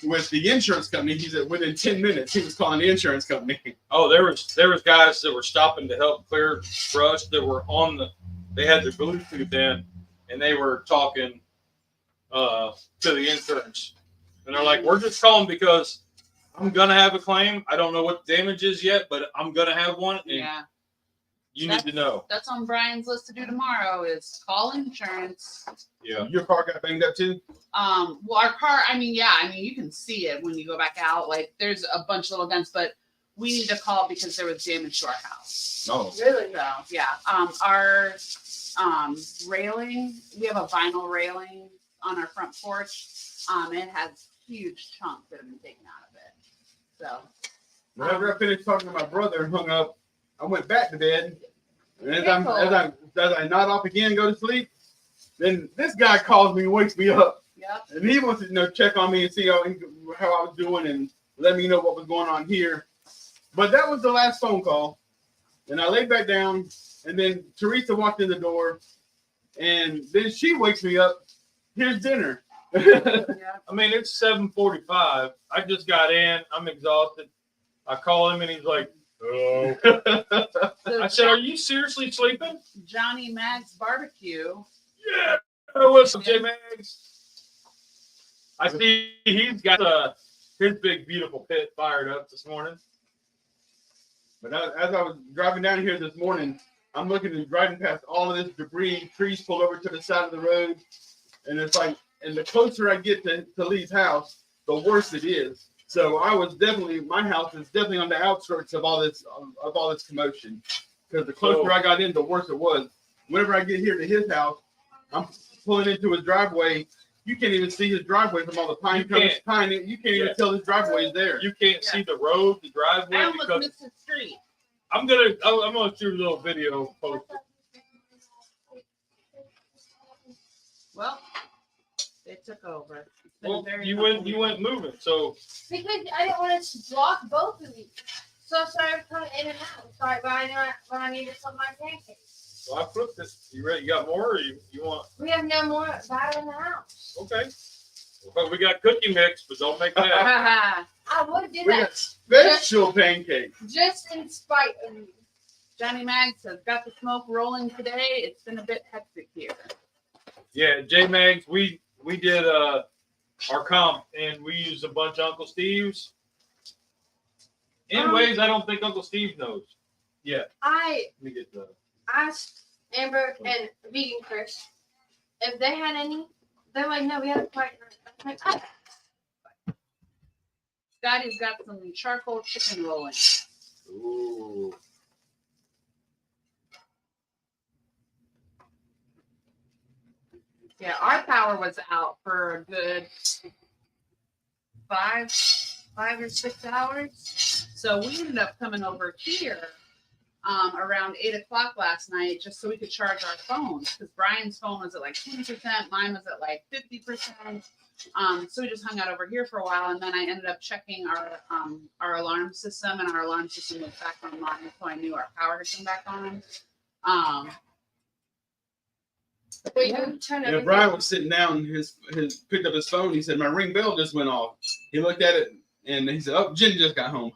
with the insurance company. He said within 10 minutes he was calling the insurance company. Oh, there was guys that were stopping to help clear brush that were on they had their Bluetooth in, and they were talking to the insurance, and they're like, "We're just calling because I'm gonna have a claim. I don't know what the damage is yet, but I'm gonna have one, and Yeah. you need to know." That's on Brian's list to do tomorrow is call insurance. Yeah. Your car got banged up too? Well, our car, you can see it when you go back out. Like, there's a bunch of little dents, but we need to call because there was damage to our house. No. Really? So, yeah. Our railing, we have a vinyl railing on our front porch. It has huge chunks that have been taken out of it. So, Whenever I finished talking to my brother and hung up, I went back to bed. And as Careful. I nod off again and go to sleep, then this guy calls me and wakes me up. yep. And he wants to check on me and see how I was doing and let me know what was going on here. But that was the last phone call. And I laid back down, and then Teresa walked in the door, and then she wakes me up. Here's dinner. Yep. I mean, it's 7:45. I just got in. I'm exhausted. I call him, and he's like, "Oh." So I said, "Are you seriously sleeping?" Johnny Mag's barbecue. Yeah. What's up, J Mags? I see he's got his big, beautiful pit fired up this morning. But as I was driving down here this morning, I'm looking and driving past all of this debris, trees pulled over to the side of the road. And it's like, and the closer I get to Lee's house, the worse it is. So my house is definitely on the outskirts of all this commotion. Because the closer I got in, the worse it was. Whenever I get here to his house, I'm pulling into his driveway. You can't even see his driveway from all the pine cones. You can't even tell his driveway is there. You can't see the road, the driveway. I almost because missed the street. I'm gonna shoot a little video and post it. Well, they took over. It's been Well, very you helpful. went moving, so Because I didn't want to block both of you. So I started coming in and out. Sorry, but I knew when I needed some of my pancakes. I flipped it. You ready? You got more, or you want? We have no more batter in the house. Okay. Well, we got cookie mix, but don't make that. I would do We that got special pancakes. just in spite of you. Johnny Mags has got the smoke rolling today. It's been a bit hectic here. Yeah, J Mags, we did our comp and we used a bunch of Uncle Steve's. In ways I don't think Uncle Steve knows. Yeah. I Let me get the. asked Amber and Vegan Chris if they had any. They're like, no, we haven't quite. I'm like, oh. Scotty's got some charcoal chicken rolling. Ooh. Yeah, our power was out for a good 5 or 6 hours. So we ended up coming over here around 8 o'clock last night just so we could charge our phones because Brian's phone was at like 20%, mine was at like 50%. So we just hung out over here for a while, and then I ended up checking our alarm system, and our alarm system was back online, so I knew our power had come back on. Wait, Yeah. you turn Yeah, everything Brian off. was sitting down, picked up his phone. He said, "My Ring bell just went off." He looked at it and he said, "Oh, Jen just got home."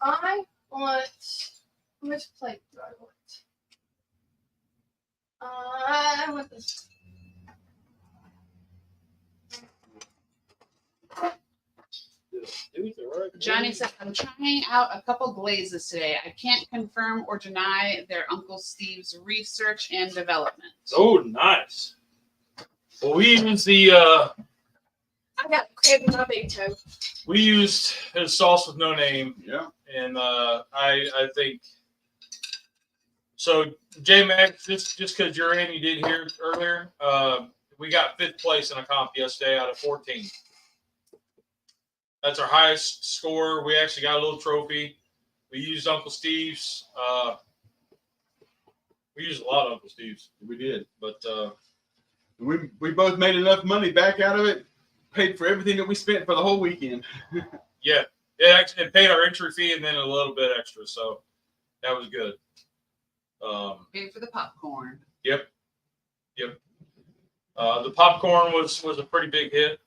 I want. Which plate do I want? I want this. Johnny said, I'm trying out a couple glazes today. I can't confirm or deny their Uncle Steve's research and development. Oh, nice. Well, we used the I got crab in my big toe. we used his sauce with no name, Yeah. and I think so. J Max, just because you're in, you did hear earlier. We got 5th place in a comp yesterday out of 14. That's our highest score. We actually got a little trophy. We used Uncle Steve's. We used a lot of Uncle Steve's. We did. But We both made enough money back out of it, paid for everything that we spent for the whole weekend. yeah, it paid our entry fee and then a little bit extra. So that was good. Paid for the popcorn. Yep. The popcorn was a pretty big hit.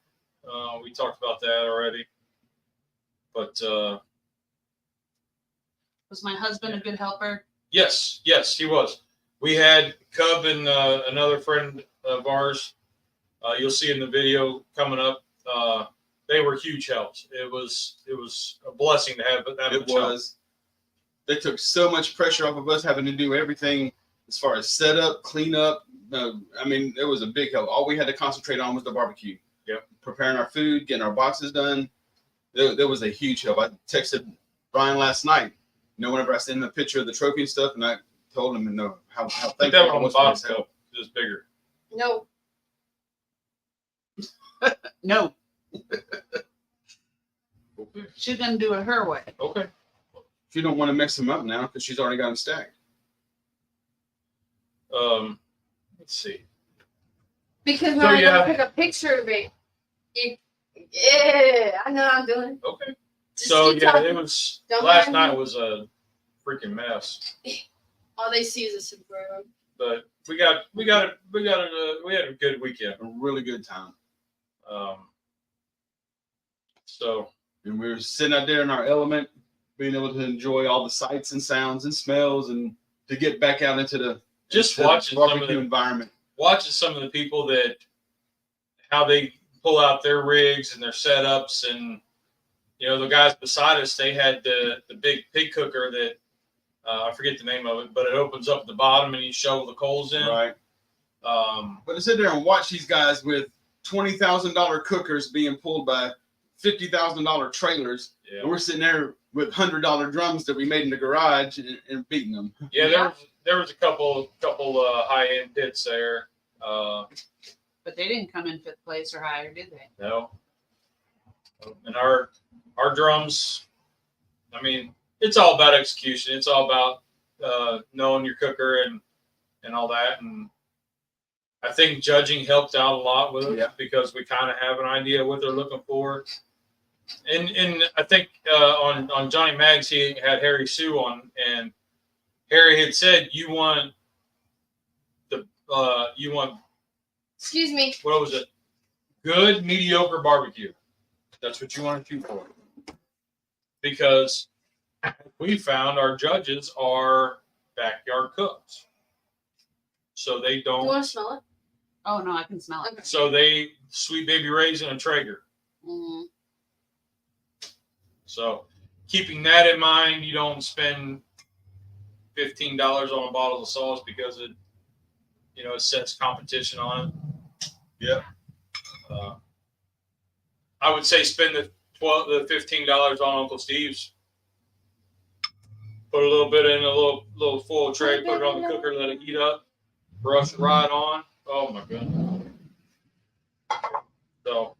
We talked about that already. But Was my husband a good helper? yes, he was. We had Cub and another friend of ours. You'll see in the video coming up. They were huge helps. It was a blessing to have that. It was. They took so much pressure off of us having to do everything as far as setup, cleanup. I mean, it was a big help. All we had to concentrate on was the barbecue. Yep. Preparing our food, getting our boxes done. There was a huge help. I texted Brian last night. Whenever I sent him a picture of the trophy and stuff, and I told him how thankful that I one on the was for bottom his help. It was bigger. No. No. She's gonna do it her way. Okay. She don't want to mix them up now because she's already got them stacked. Let's see. Because when So, I yeah. go pick a picture of it, yeah, I know I'm doing it. Okay. Just So keep yeah, talking. it was Don't last mind me. night was a freaking mess. All they see is a sombrero. But we had a good weekend. A really good time. So And we were sitting out there in our element, being able to enjoy all the sights and sounds and smells, and to get back out into the just into the watching some of barbecue the environment. people that how they pull out their rigs and their setups, and the guys beside us, they had the big pig cooker that I forget the name of it, but it opens up at the bottom and you shovel the coals in. Right. But to sit there and watch these guys with $20,000 cookers being pulled by $50,000 trailers, Yeah. and we're sitting there with $100 drums that we made in the garage and beating them. Yeah, there was a couple high end hits there. But they didn't come in 5th place or higher, did they? No. And our drums, I mean, it's all about execution. It's all about knowing your cooker and all that. And I think judging helped out a lot with it because we kind of have an idea what they're looking for. And I think on Johnny Maggs, he had Harry Sue on, and Harry had said, you want Excuse me. what was it? Good, mediocre barbecue. That's what you want to shoot for. Because we found our judges are backyard cooks. So they Do you don't. want to smell it? Oh no, I can smell it. Okay. So they Sweet Baby Ray's and a Traeger. Mm-hmm. So keeping that in mind, you don't spend $15 on a bottle of sauce because it sets competition on it. Yeah. I would say spend the $15 on Uncle Steve's. Put a little bit in a little full tray, put it on the cooker, let it heat up, brush it right on. Oh my goodness. So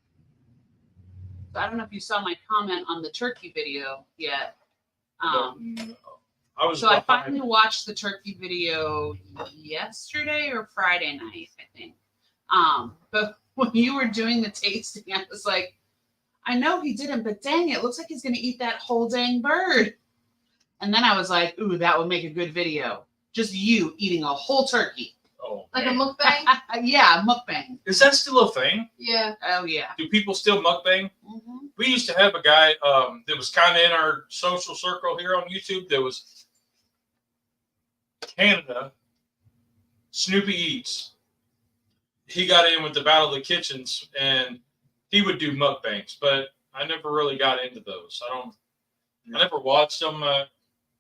I don't know if you saw my comment on the turkey video yet. I was So I finally watched the turkey video yesterday or Friday night, I think. But when you were doing the tasting, I was like, I know he didn't, but dang, it looks like he's going to eat that whole dang bird. And then I was like, ooh, that would make a good video. Just you eating a whole turkey. Oh, Like a mukbang? Yeah, mukbang. is that still a thing? Yeah. Oh, yeah. Do people still mukbang? Mm-hmm. We used to have a guy that was kind of in our social circle here on YouTube that was Canada. Snoopy Eats. He got in with the Battle of the Kitchens, and he would do mukbangs, but I never really got into those. I never watched them.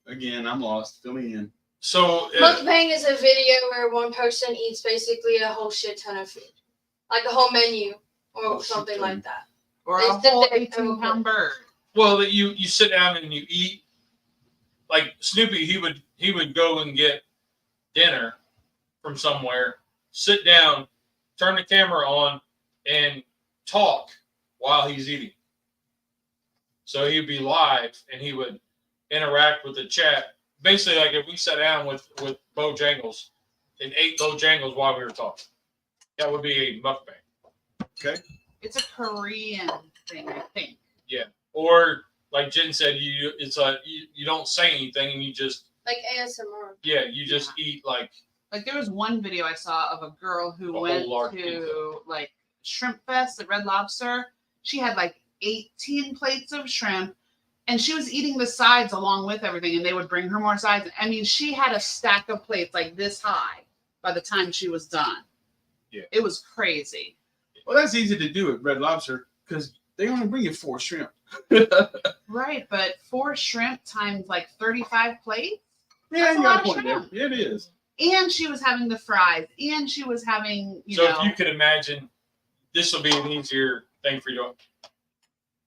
Again, I'm lost. Fill me in. So Mukbang is a video where one person eats basically a whole shit ton of food. Like a whole menu or something like that. Or They a sit whole there 18-pound bird. well, you sit down and you eat. Like Snoopy, he would go and get dinner from somewhere, sit down, turn the camera on, and talk while he's eating. So he'd be live and he would interact with the chat. Basically, like if we sat down with Bojangles and ate Bojangles while we were talking, that would be a mukbang. Okay. It's a Korean thing, I think. Or like Jen said, you don't say anything and you just Like ASMR. just eat like. Like there was one video I saw of a girl who A whole went large to pizza. like Shrimp Fest at Red Lobster. She had like 18 plates of shrimp, And she was eating the sides along with everything, and they would bring her more sides. I mean, she had a stack of plates like this high by the time she was done. Yeah. It was crazy. Well, that's easy to do at Red Lobster because they only bring you 4 shrimp. Right, but 4 shrimp times like 35 plates? Yeah, That's you a got lot a of point there. shrimp. Yeah, it is. And she was having the fries, and she was having, you So know. if you could imagine, this will be an easier thing for you.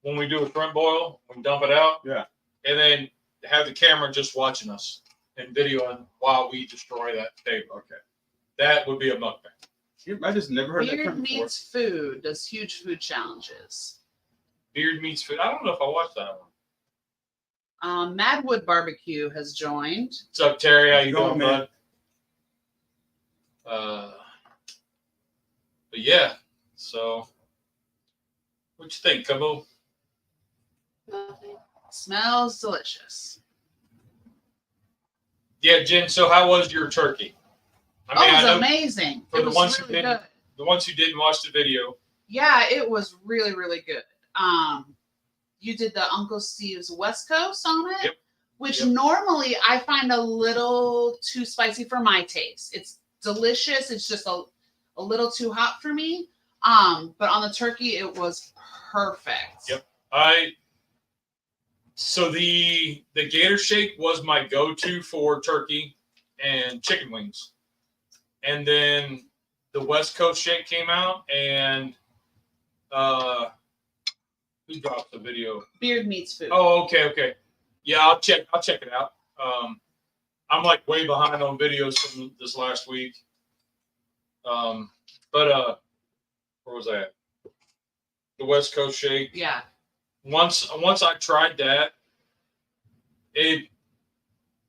When we do a shrimp boil, we dump it out. Yeah. And then have the camera just watching us and videoing while we destroy that table. Okay. That would be a mukbang. I just never heard that Beard term before. Meats Food does huge food challenges. Beard meats food. I don't know if I watched that one. Madwood Barbecue has joined. What's up, Terry? How How's you it going, doing, man? bud? But yeah, so what you think, Cabo? Smells delicious. Yeah, Jen. So how was your turkey? I It know was amazing. for It the was ones who really didn't- good. the ones who didn't watch the video. Yeah, it was really, really good. You did the Uncle Steve's West Coast on it, Yep. which Yep. normally I find a little too spicy for my taste. It's delicious. It's just a little too hot for me. But on the turkey, it was perfect. Yep. So the Gator Shake was my go-to for turkey and chicken wings, and then the West Coast Shake came out, and who dropped the video? Beard Meats Food. Oh, okay. Yeah, I'll check it out. I'm like way behind on videos from this last week. But where was I at? The West Coast Shake. Yeah. Once I tried that,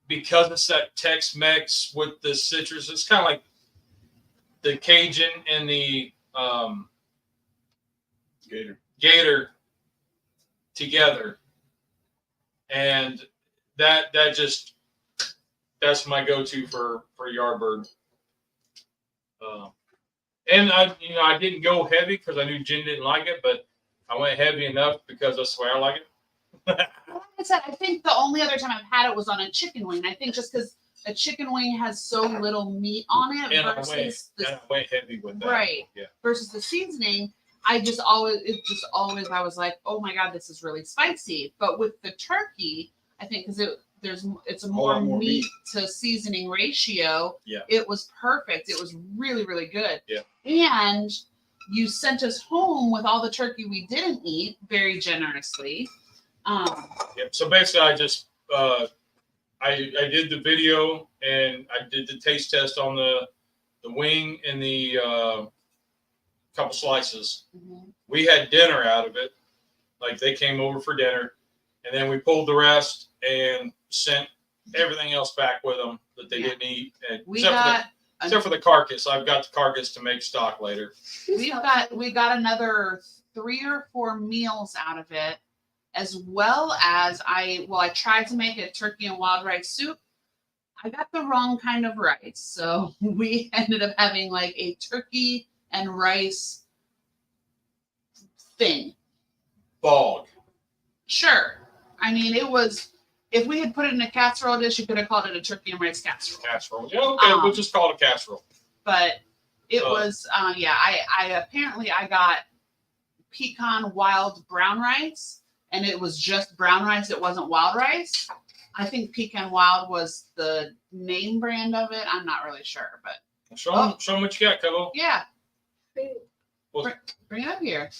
because it's that Tex-Mex with the citrus, it's kind of like the Cajun and the Gator together, and that's my go-to for Yardbird. And I didn't go heavy because I knew Jen didn't like it, but I went heavy enough because that's the way I like it. Like I said, I think the only other time I've had it was on a chicken wing. I think just because a chicken wing has so little meat on it And I versus went heavy with that. right. Yeah. Versus the seasoning, I was like, oh my god, this is really spicy. But with the turkey, I think because it's a more meat to seasoning ratio. Yeah. It was perfect. It was really, really good. Yeah. And you sent us home with all the turkey we didn't eat very generously. Yep. So basically, I just I did the video and I did the taste test on the wing and the couple slices. Mm-hmm. We had dinner out of it, like they came over for dinner, and then we pulled the rest and sent everything else back with them that they didn't eat. And except for the carcass. I've got the carcass to make stock later. We got another 3 or 4 meals out of it, as well as I tried to make a turkey and wild rice soup. I got the wrong kind of rice, so we ended up having like a turkey and rice thing. Bog. Sure. I mean, it was. If we had put it in a casserole dish, you could have called it a turkey and rice casserole. Casserole. Yeah, okay. We'll just call it a casserole. But it was, I got pecan wild brown rice, and it was just brown rice. It wasn't wild rice. I think pecan wild was the name brand of it. I'm not really sure, but Show them what you got, Cabo. yeah, Well, bring it up here.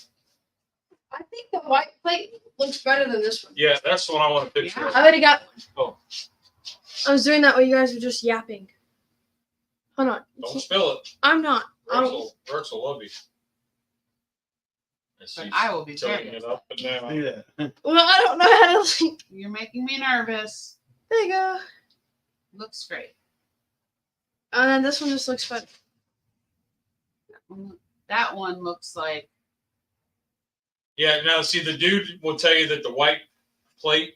I think the white plate looks better than this one. yeah, that's the one I want to picture. Yeah. I already got one. Oh. I was doing that while you guys were just yapping. Hold on. Don't spill it. I'm not. Rex will love you. But I will be tilting very it up and down. Yeah. Well, I don't know how to. Like, You're making me nervous. there you go. Looks great. And then this one just looks better. That one looks like. Yeah, now see, the dude will tell you that the white plate,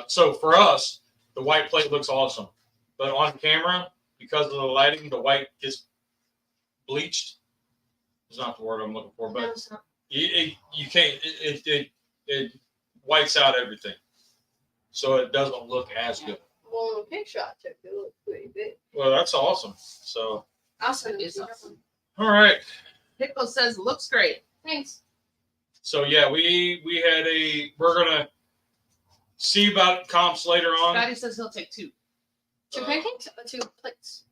so for us, the white plate looks awesome. But on camera, because of the lighting, the white gets bleached. It's not the word I'm looking for, No, but it's not. you can't, it whites out everything. so it doesn't look as good. Well, the picture I took, it looked pretty big. Well, that's awesome. So, I'll send it It's to you. awesome. all right. Pickle says looks great. Thanks. So yeah, we're gonna see about comps later on. Scotty says he'll take 2. 2 pancakes or 2 plates?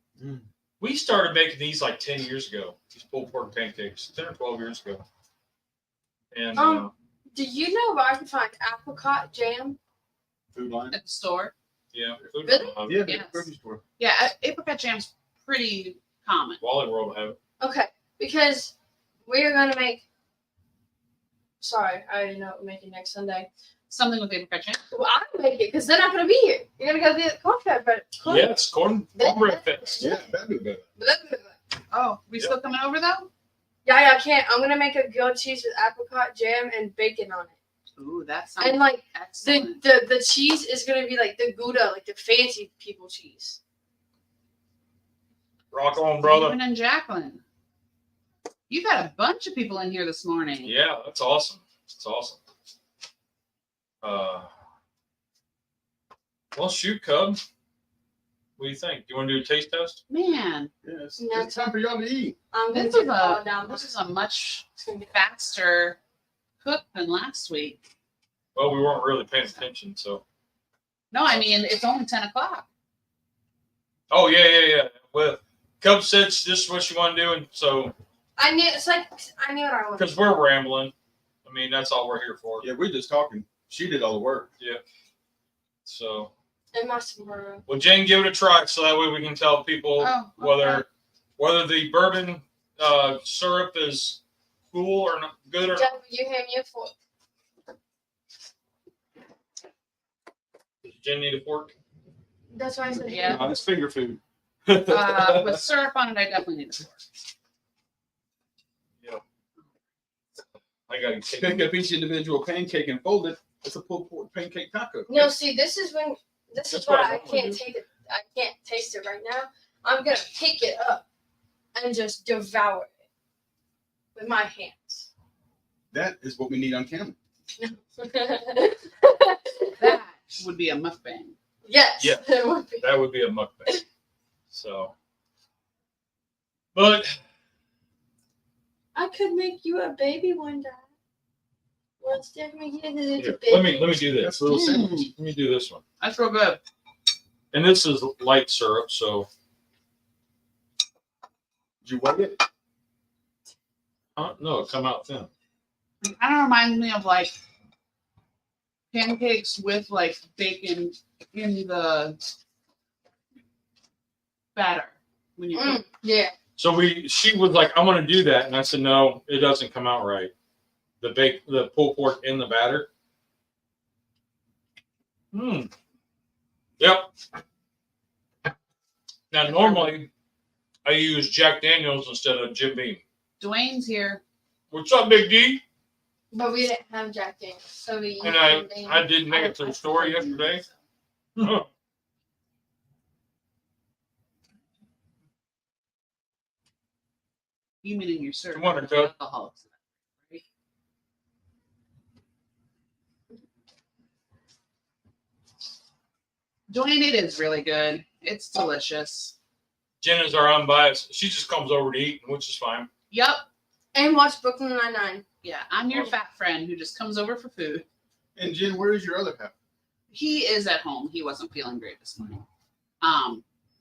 We started making these like 10 years ago. These pulled pork pancakes, 10 or 12 years ago. And Do you know where I can find apricot jam? Food line. At the store. yeah, Really? Yeah, Yes. the grocery store. Yeah, apricot jam's pretty common. Wally World will have it. Okay, because we're gonna make. Sorry, I already know what we're making next Sunday. Something with apricot jam. Well, I'll make it because they're not gonna be here. You're gonna go get cornbread, but Yeah, it's cornbread fest. Yeah, that'd be better. Oh, we still coming over though? Yeah, I can't. I'm gonna make a grilled cheese with apricot jam and bacon on it. Ooh, that sounds And like excellent. the cheese is gonna be like the Gouda, like the fancy people cheese. Rock on, brother. Stephen and Jacqueline. You've had a bunch of people in here this morning. Yeah, that's awesome. It's awesome. Well, shoot, Cub. What do you think? Do you want to do a taste test? Man, Yes. No. It's time for y'all to eat. I'm gonna this do is it all a down. this is a much faster cook than last week. Well, we weren't really paying attention, so. No, I mean it's only 10 o'clock. Oh yeah. Well, Cub said this is what you want to do, and so I knew it's like I knew what I wanted. because we're rambling. I mean, that's all we're here for. Yeah, we're just talking. She did all the work. So, It must have been. well, Jane, give it a try, so that way we can tell people Oh, okay. whether the bourbon syrup is cool or not good or not. Jeff, you hand me a fork. Does Jen need a fork? That's why I said Yeah. It's finger food. With syrup on it, I definitely need a fork. I got to take Pick up each individual pancake and fold it. It's a pulled pork pancake taco. No, see, this is when this That's is why what I I want can't to do. take it. I can't taste it right now. I'm gonna pick it up and just devour it with my hands. That is what we need on camera. That would be a mukbang. Yes. Yeah. It would be. That would be a mukbang. So, but I could make you a baby one day. Well, Stephanie, get it here, a baby. let me do this. That's a little sandwich. Let me do this one. That's real good. And this is light syrup, so Did you weigh it? no, it come out thin. It kind of reminds me of like pancakes with like bacon in the batter when you cook. Yeah. So she was like, "I'm going to do that," and I said, "No, it doesn't come out right. The pulled pork in the batter." Yep. Now normally I use Jack Daniels instead of Jim Beam. Dwayne's here. What's up, Big D? But we didn't have Jack Daniels, so we used And Jim I Beam. did make it to the store yesterday. Oh, You meaning your syrup? Come on, Cook. Alcoholics. Right? Dwayne, it is really good. It's delicious. Jen is our unbiased. She just comes over to eat, which is fine. Yep. And watch Brooklyn Nine-Nine. Yeah, I'm your fat friend who just comes over for food. And Jen, where is your other half? He is at home. He wasn't feeling great this morning.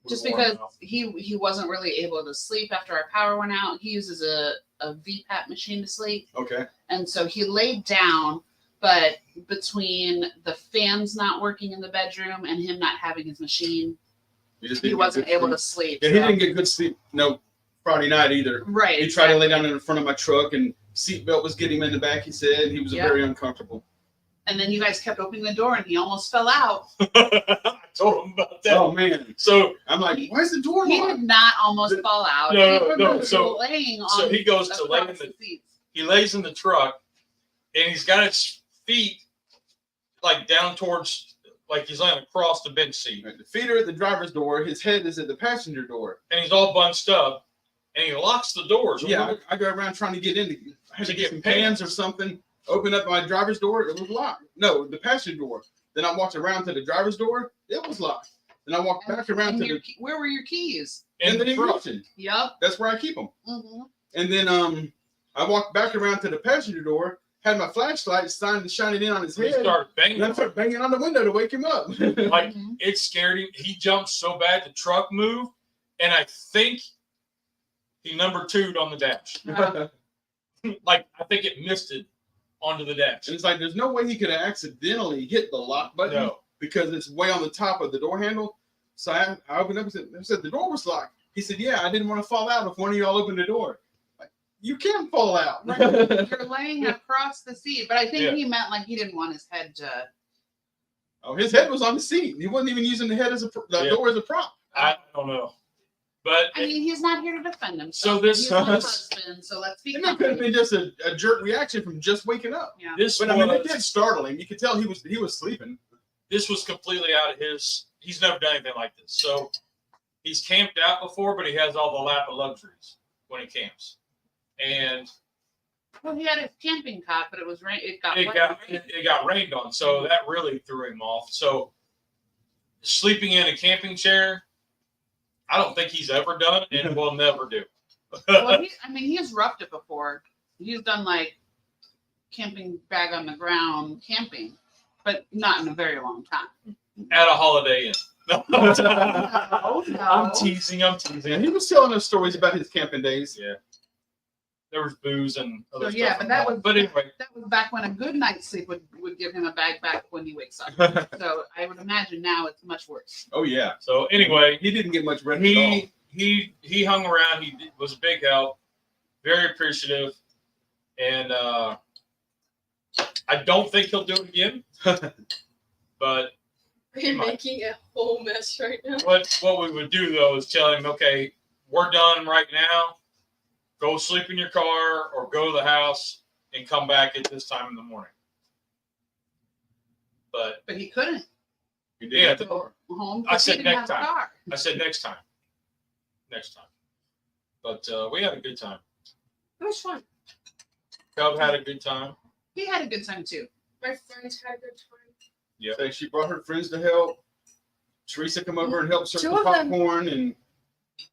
Just We're because warming up. he wasn't really able to sleep after our power went out. He uses a VPAP machine to sleep. Okay. And so he laid down, but between the fans not working in the bedroom and him not having his machine, You just he didn't get wasn't good able sleep. to sleep. Yeah, he so- didn't get good sleep. No, Friday night either. Right. He tried to lay down in front of my truck, and seatbelt was getting him in the back. He said he was Yeah. very uncomfortable. And then you guys kept opening the door and he almost fell out. I told him about that. Oh man! So I'm like, why is the door He locked? did not almost fall out. No, He no, was so- laying so on he goes to lay in across the seats. he lays in the truck, and he's got his feet like down towards like he's laying across the bench seat, The feet are at the driver's door. His head is at the passenger door. and he's all bunched up, and he locks the doors. Yeah, I go around trying to get in. I had To to get get some pants. pans or something. Open up my driver's door. It was locked. No, the passenger door. Then I walked around to the driver's door. It was locked. Then I walked back around to the where were your keys? in the ignition. Yep. That's where I keep them. Mm-hmm. And then I walked back around to the passenger door. Had my flashlight shining in on his He head. started banging. And I started banging on the window to wake him up. Like, it scared him. He jumped so bad the truck moved, and I think he number 2'd on the dash. Like, I think it missed it onto the dash. And it's like, there's no way he could have accidentally hit the lock button because it's way on the top of the door handle. So I opened up and said, the door was locked. He said, yeah, I didn't want to fall out if one of y'all opened the door. Like, you can fall out. You're laying across the seat, but I think he meant like he didn't want his head to. Oh, his head was on the seat. He wasn't even using the head as door as a prop. I don't know. But I mean, he's not here to defend himself. So this he's my husband, so let's be. And that could have been just a jerk reaction from just waking up. Yeah. But I mean, it did startle him. You could tell he was sleeping. This was completely out of his. He's never done anything like this. So he's camped out before, but he has all the lap of luxuries when he camps. And well, he had his camping cot, but it was rain. It got rained on, so that really threw him off. So sleeping in a camping chair, I don't think he's ever done, and will never do. Well, he has roughed it before. He's done like camping bag on the ground camping, but not in a very long time. At a Holiday Inn. No. No. I'm teasing. And he was telling us stories about his camping days. Yeah. There was booze and other So stuff. but that was. But anyway, that was back when a good night's sleep would give him a bag back when he wakes up. So I would imagine now it's much worse. Oh yeah. So anyway, he didn't get much rest at all. He hung around. He was a big help. Very appreciative, and I don't think he'll do it again. But We're making a whole mess right now. what we would do though is tell him, okay, we're done right now. Go sleep in your car or go to the house and come back at this time in the morning. But he couldn't. He did Go home. I said he didn't next have a time. car. I said next time. But we had a good time. It was fun. Cub had a good time. He had a good time too. My friends had a good time. Yeah. So she brought her friends to help. Teresa come over and help serve Two the of them. popcorn, and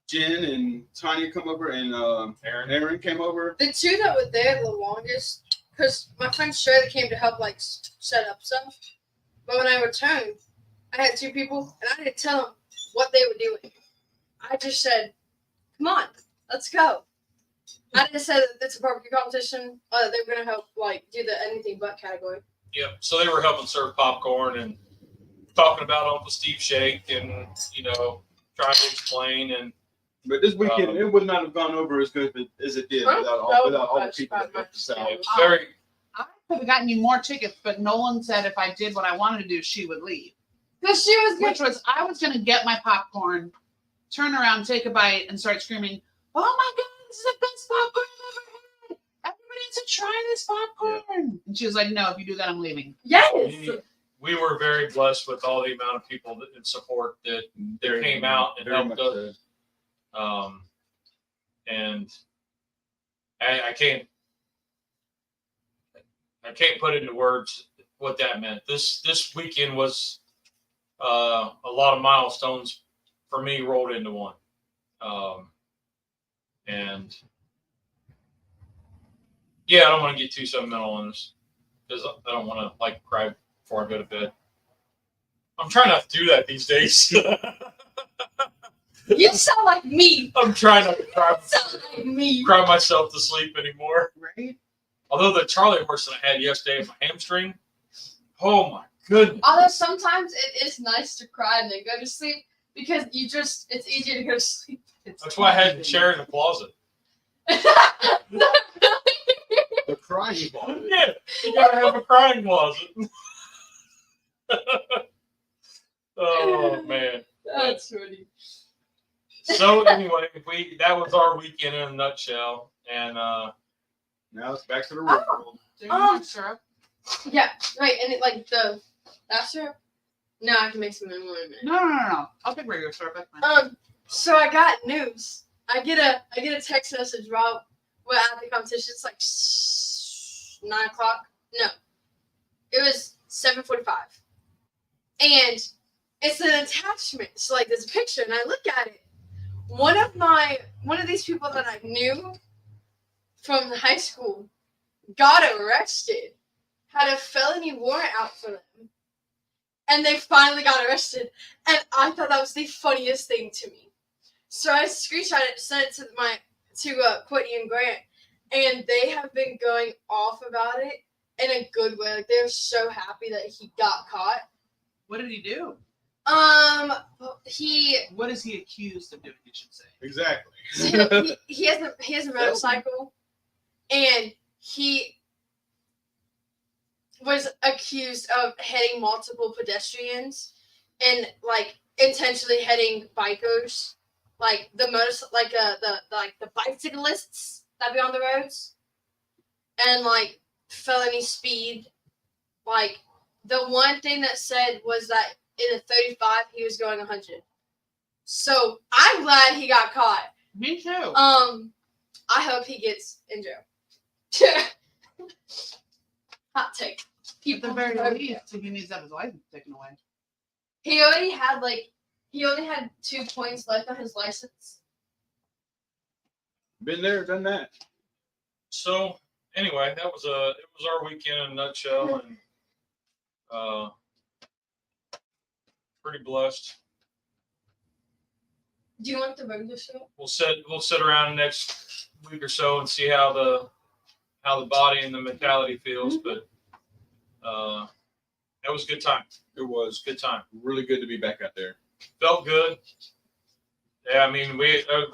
Jen and Tanya come over, and Aaron came over. The two that were there the longest, because my friend Shirley came to help like set up stuff. But when I returned, I had two people, and I didn't tell them what they were doing. I just said, "Come on, let's go." I didn't say that it's a barbecue competition. They were gonna help like do the anything but category. Yep. So they were helping serve popcorn and talking about Uncle Steve Shake and trying to explain and. But this weekend, it would not have gone over as good as it did without all the people that helped us out. Very. I could have gotten you more tickets, but Nolan said if I did what I wanted to do, she would leave. Because she was Which was, I was going to get my popcorn, turn around, take a bite, and start screaming, "Oh my God, this is the best popcorn I've ever had! Everybody needs to try this popcorn!" Yeah. And she was like, "No, if you do that, I'm leaving." Yes. We were very blessed with all the amount of people and support that came out and helped us. And I can't put into words what that meant. This weekend was a lot of milestones for me rolled into one. And yeah, I don't want to get too sentimental on this because I don't want to cry before I go to bed. I'm trying not to do that these days. You sound like me. I'm trying not to cry. You sound like me. Cry myself to sleep anymore. Right? Although the Charlie horse that I had yesterday in my hamstring, oh my goodness. Although sometimes it is nice to cry and then go to sleep because it's easier to go to sleep. That's why I had the chair in the closet. The crying closet. Yeah, you gotta have a crying closet. Oh man. That's funny. So anyway, that was our weekend in a nutshell, and now it's back to the real world. Syrup. Yeah, right, and that syrup? No, I can make some in 1 minute. No. I'll take regular syrup. That's fine. So I got news. I get a text message while we're at the competition. It's like 9 o'clock. No, it was 7:45. And it's an attachment. So like there's a picture and I look at it. One of these people that I knew from high school got arrested, had a felony warrant out for them, and they finally got arrested. And I thought that was the funniest thing to me. So I screenshot it, sent it to Courtney and Grant, and they have been going off about it in a good way. Like they're so happy that he got caught. What did he do? What is he accused of doing? You should say. Exactly. he has a motorcycle, and he was accused of hitting multiple pedestrians and like intentionally hitting bikers, like the bicyclists that be on the roads, and like felony speed. Like the one thing that said was that in a 35 he was going 100. So I'm glad he got caught. Me too. I hope he gets in jail. Hot take. At the very least, he needs to have his license taken away. He only had 2 points left on his license. Been there, done that. So anyway, it was our weekend in a nutshell, and pretty blessed. Do you want the regular show? We'll sit around next week or so and see how the body and the mentality feels, but that was a good time. It was Good time. really good to be back out there. Felt good. Yeah, I mean,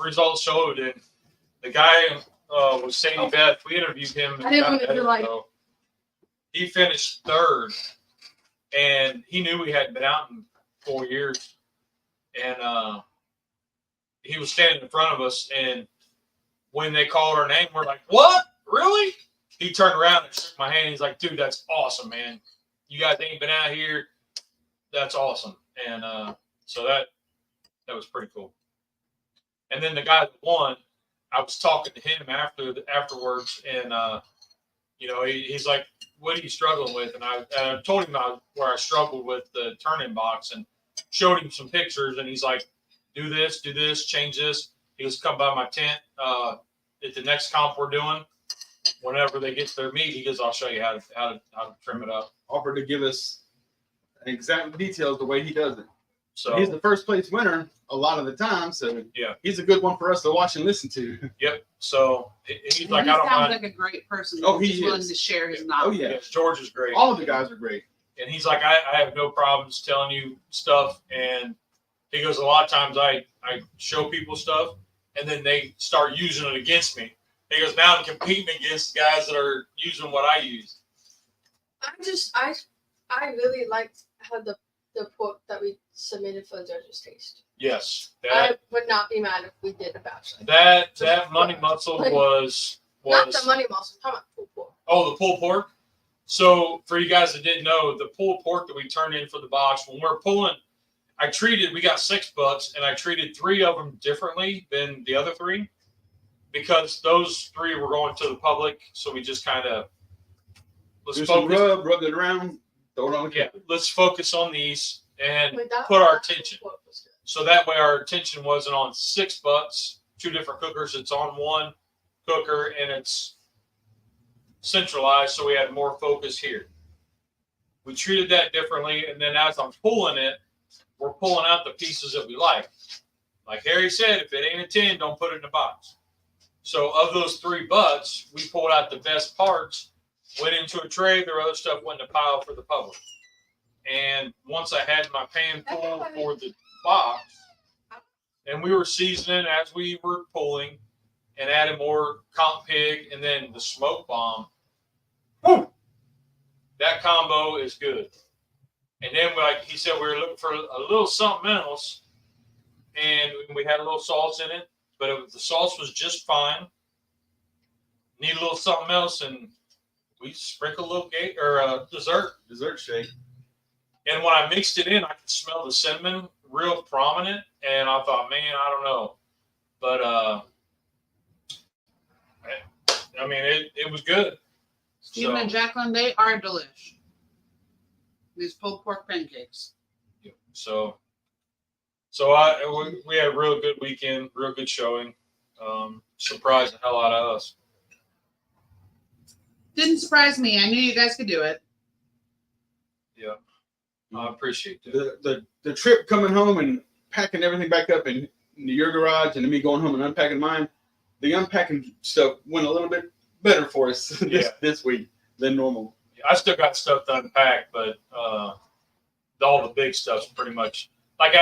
results showed, and the guy was Sadie Beth. We interviewed him. I didn't want to be like. He finished third, and he knew we hadn't been out in 4 years, and he was standing in front of us, and when they called our name, we're like, "What? Really?" He turned around and shook my hand. He's like, "Dude, that's awesome, man. You guys ain't been out here. That's awesome." And so that was pretty cool. And then the guy that won, I was talking to him afterwards, and he's like, "What are you struggling with?" And I told him where I struggled with the turn-in box, and showed him some pictures, and he's like, do this, change this. He goes, "Come by my tent at the next comp we're doing. Whenever they get to their meat," he goes, "I'll show you how to trim it up." Offered to give us exact details the way he does it. So he's the first place winner a lot of the time. So yeah, he's a good one for us to watch and listen to. Yep. So he's like, he "I don't sounds mind." like a great person. Oh, He's he willing is. to share his Oh knowledge. yeah, Yes, George is great. all of the guys are great. And he's like, I have no problems telling you stuff. And he goes, a lot of times I show people stuff, and then they start using it against me. He goes, now I'm competing against guys that are using what I use. I really liked how the pork that we submitted for the judges taste. Yes. I would not be mad if we did a batch. That money muscle was not the money muscle. I'm talking about pulled pork. Oh, the pulled pork. So for you guys that didn't know, the pulled pork that we turned in for the box, when we're pulling, we got 6 butts, and I treated 3 of them differently than the other 3 because those 3 were going to the public. So we just kind of rub it around, throw it on the camera. Let's focus on these and Wait, put our attention. So that way our attention wasn't on 6 butts, 2 different cookers. It's on one cooker, and it's centralized, so we had more focus here. We treated that differently, and then as I'm pulling it, we're pulling out the pieces that we like. Like Harry said, if it ain't a 10, don't put it in the box. So of those 3 butts, we pulled out the best parts, went into a tray, the other stuff went in a pile for the public. And once I had my pan full for the box, and we were seasoning as we were pulling and adding more comp pig and then the smoke bomb, whew, that combo is good. And then, like he said, we were looking for a little something else, and we had a little sauce in it, but the sauce was just fine. Need a little something else, and we sprinkled a little dessert shake. And when I mixed it in, I could smell the cinnamon real prominent, and I thought, man, I don't know, but I mean, it was good. Stephen and Jacqueline, they are delish. These pulled pork pancakes. So we had a real good weekend, real good showing. Surprised the hell out of us. Didn't surprise me. I knew you guys could do it. Yeah, I appreciate that. The trip coming home and packing everything back up in your garage, and then me going home and unpacking mine. The unpacking stuff went a little bit better for us this week than normal. I still got stuff to unpack, but all the big stuff's pretty much like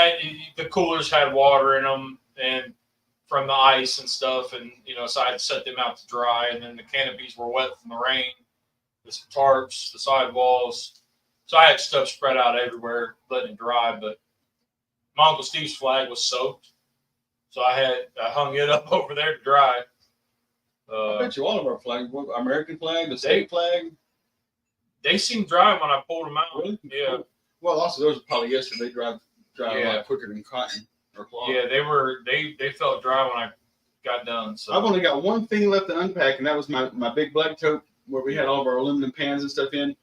the coolers had water in them and from the ice and stuff, and so I had to set them out to dry, and then the canopies were wet from the rain, the tarps, the sidewalls, so I had stuff spread out everywhere, letting it dry. But my Uncle Steve's flag was soaked, so I hung it up over there to dry. I bet you all of our flags, American flag, the state flag, they seemed dry when I pulled them out. Really? Yeah. Well, also those are polyester. They dry a lot quicker than cotton or cloth. Yeah, they felt dry when I got done. So I've only got one thing left to unpack, and that was my big black tote where we had all of our aluminum pans and stuff in.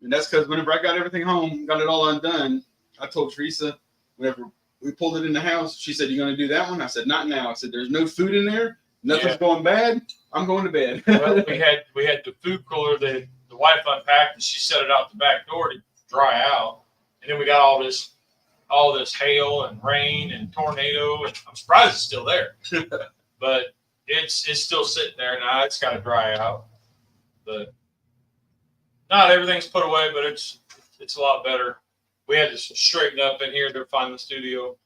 And that's because whenever I got everything home, got it all undone, I told Teresa, whenever we pulled it in the house, she said, "You going to do that one?" I said, "Not now." I said, "There's no food in there. Nothing's going bad. I'm going to bed." Well, we had the food cooler that the wife unpacked, and she set it out the back door to dry out. And then we got all this hail and rain and tornado, and I'm surprised it's still there. But it's still sitting there now. It's got to dry out. But not everything's put away, but it's a lot better. We had to straighten up in here to find the studio.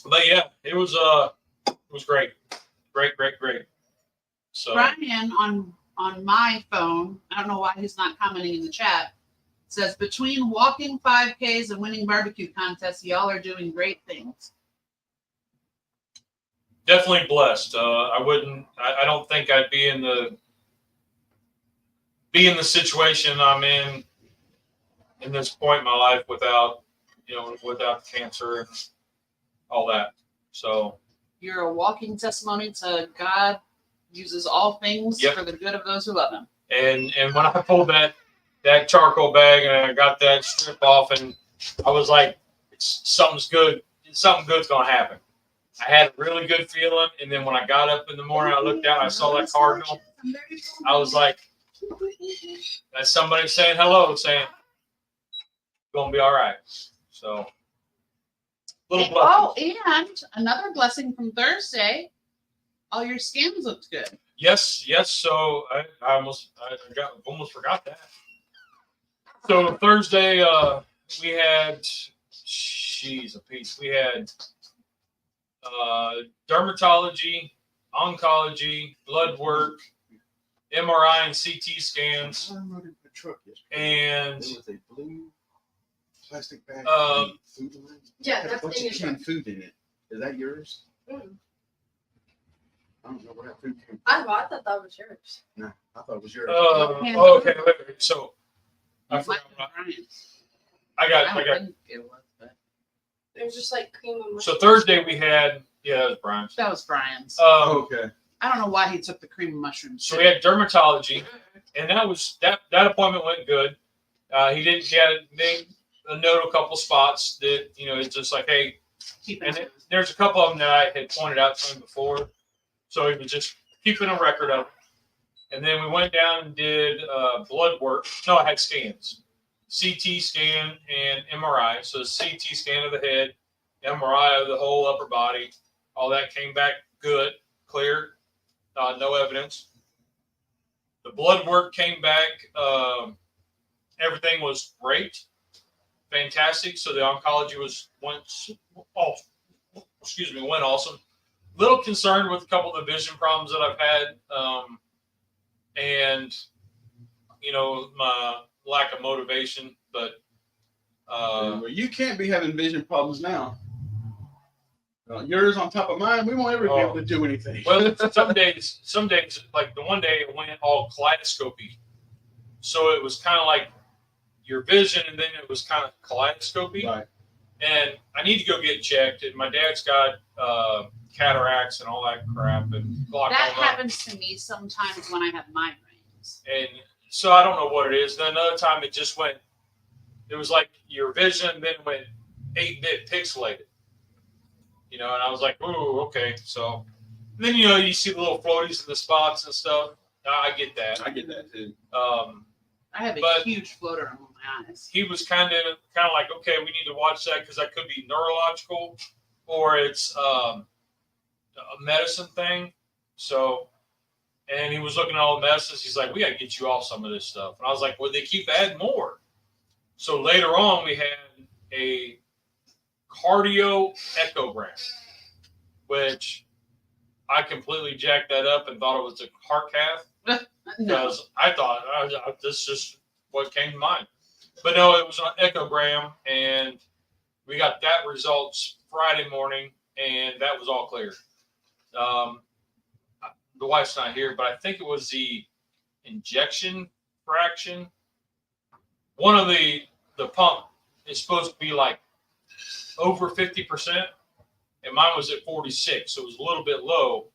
But yeah, it was great. Great. So Brian on my phone, I don't know why he's not commenting in the chat, says between walking 5Ks and winning barbecue contests, y'all are doing great things. definitely blessed. I don't think I'd be in the situation I'm in this point in my life without cancer and all that. So You're a walking testimony to God uses all things for the good of those who love him. And when I pulled that charcoal bag and I got that strip off, and I was like, something's good's gonna happen. I had a really good feeling, and then when I got up in the morning, I looked out, I saw that cardinal. I was like, that's somebody saying hello, saying, gonna be all right. So, little blessing. Oh, and another blessing from Thursday, all your scans looked good. Yes. So I almost forgot that. So Thursday, we had, we had dermatology, oncology, blood work, MRI and CT scans, and there was a blue plastic bag. Food line. Yeah, Had a that's bunch in of your canned food in it. Is that yours? Mm. I don't know where that food came from. I thought that was yours. No, I thought it was yours. okay. Wait. So I It might forgot. have been Brian's. I got. think it was, but It was just like cream and So mushroom. Thursday we had. Yeah, that was Brian's. that was Brian's. Okay. I don't know why he took the cream and mushrooms. So we had dermatology, and that appointment went good. He didn't get a note a couple spots that it's just like, hey, and there's a couple of them that I had pointed out to him before, so he was just keeping a record of it. And then we went down and did blood work. No, I had scans, CT scan and MRI. So CT scan of the head, MRI of the whole upper body. All that came back good, clear. No evidence. The blood work came back. Everything was great, fantastic. So the oncology went awesome. Little concerned with a couple of the vision problems that I've had, and my lack of motivation. But Well, you can't be having vision problems now. Yours on top of mine, we won't ever be able to do anything. well, some days, like the one day it went all kaleidoscopy. So it was kind of like your vision, and then it was kind of kaleidoscopy. Right. And I need to go get checked. And my dad's got cataracts and all that crap and glaucoma. That happens to me sometimes when I have migraines. And so I don't know what it is. Then another time it just went it was like your vision then went 8-bit pixelated. You know, and I was like, ooh, okay. So then, you know, you see the little floaties in the spots and stuff. I get that. I get that too. I have a huge floater on my eyes. He was kind of like, okay, we need to watch that because that could be neurological or it's a medicine thing. So, and he was looking at all the medicines. He's like, we got to get you off some of this stuff. And I was like, well, they keep adding more. So later on, we had a cardio echogram, which I completely jacked that up and thought it was a heart cath. Because I thought this is just what came to mind. But no, it was an echogram, and we got that results Friday morning, and that was all clear. The wife's not here, but I think it was the injection fraction. One of the pump is supposed to be like over 50%, and mine was at 46, so it was a little bit low,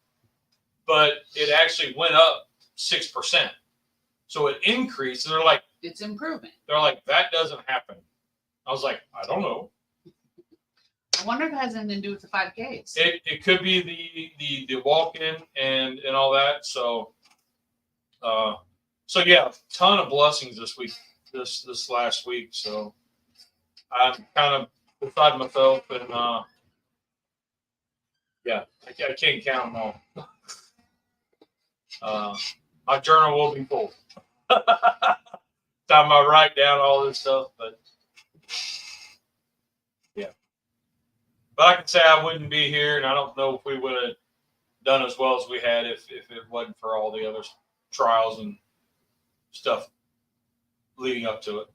but it actually went up 6%. So it increased, and they're like, it's improving. They're like, that doesn't happen. I was like, I don't know. I wonder if it has anything to do with the 5Ks. It could be the walk-in and all that. So yeah, ton of blessings this week, this last week. So I'm kind of beside myself, and yeah, I can't count them all. My journal will be full. Time I write down all this stuff, but yeah. But I can say I wouldn't be here, and I don't know if we would have done as well as we had if it wasn't for all the other trials and stuff leading up to it.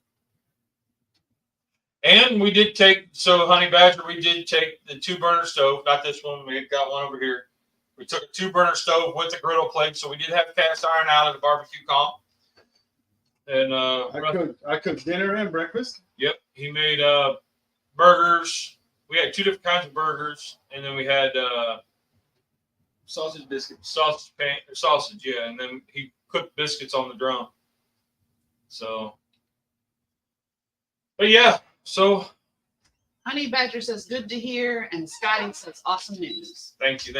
And we did take, so Honey Badger, we did take the 2-burner stove, not this one, we got one over here. We took a 2-burner stove with the griddle plate, so we did have cast iron out at the barbecue comp. And I cooked dinner and breakfast. Yep, he made burgers. We had 2 different kinds of burgers, and then we had Sausage biscuits. Sausage, yeah, and then he cooked biscuits on the drum. So, but yeah, so. Honey Badger says, good to hear, and Scotty says, awesome news. Thank you.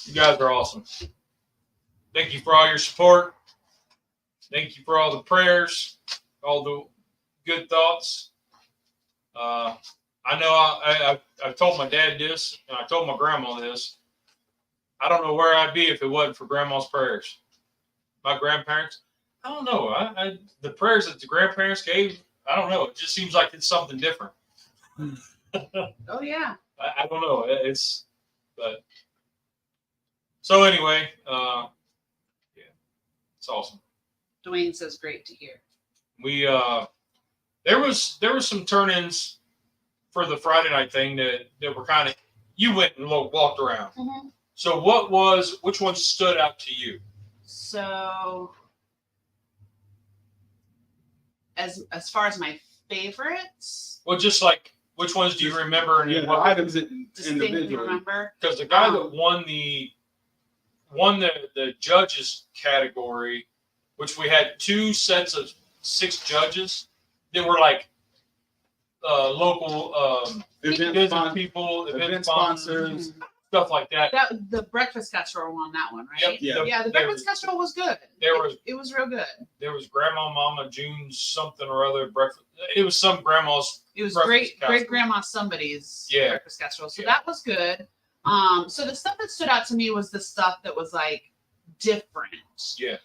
You guys are awesome. Thank you for all your support. Thank you for all the prayers, all the good thoughts. I know I told my dad this, and I told my grandma this. I don't know where I'd be if it wasn't for grandma's prayers. My grandparents, I don't know. The prayers that the grandparents gave, I don't know. It just seems like it's something different. Oh, yeah. I don't know. But so anyway, yeah, it's awesome. Dwayne says, great to hear. We there was some turn-ins for the Friday night thing that were kind of, you went and walked around. Mm-hmm. So which one stood out to you? So as far as my favorites, Well, just like which ones do you remember? And what items distinctly individually? remember. Because the guy that won the judges category, which we had 2 sets of 6 judges that were like local business people, event sponsors, stuff like that. The breakfast casserole won that one, right? Yep. Yeah, the breakfast casserole was good. It was real good. There was Grandma Mama June's something or other breakfast. It was some grandma's. It was breakfast great grandma somebody's breakfast casserole. So that was good. So the stuff that stood out to me was the stuff that was like different. Yeah.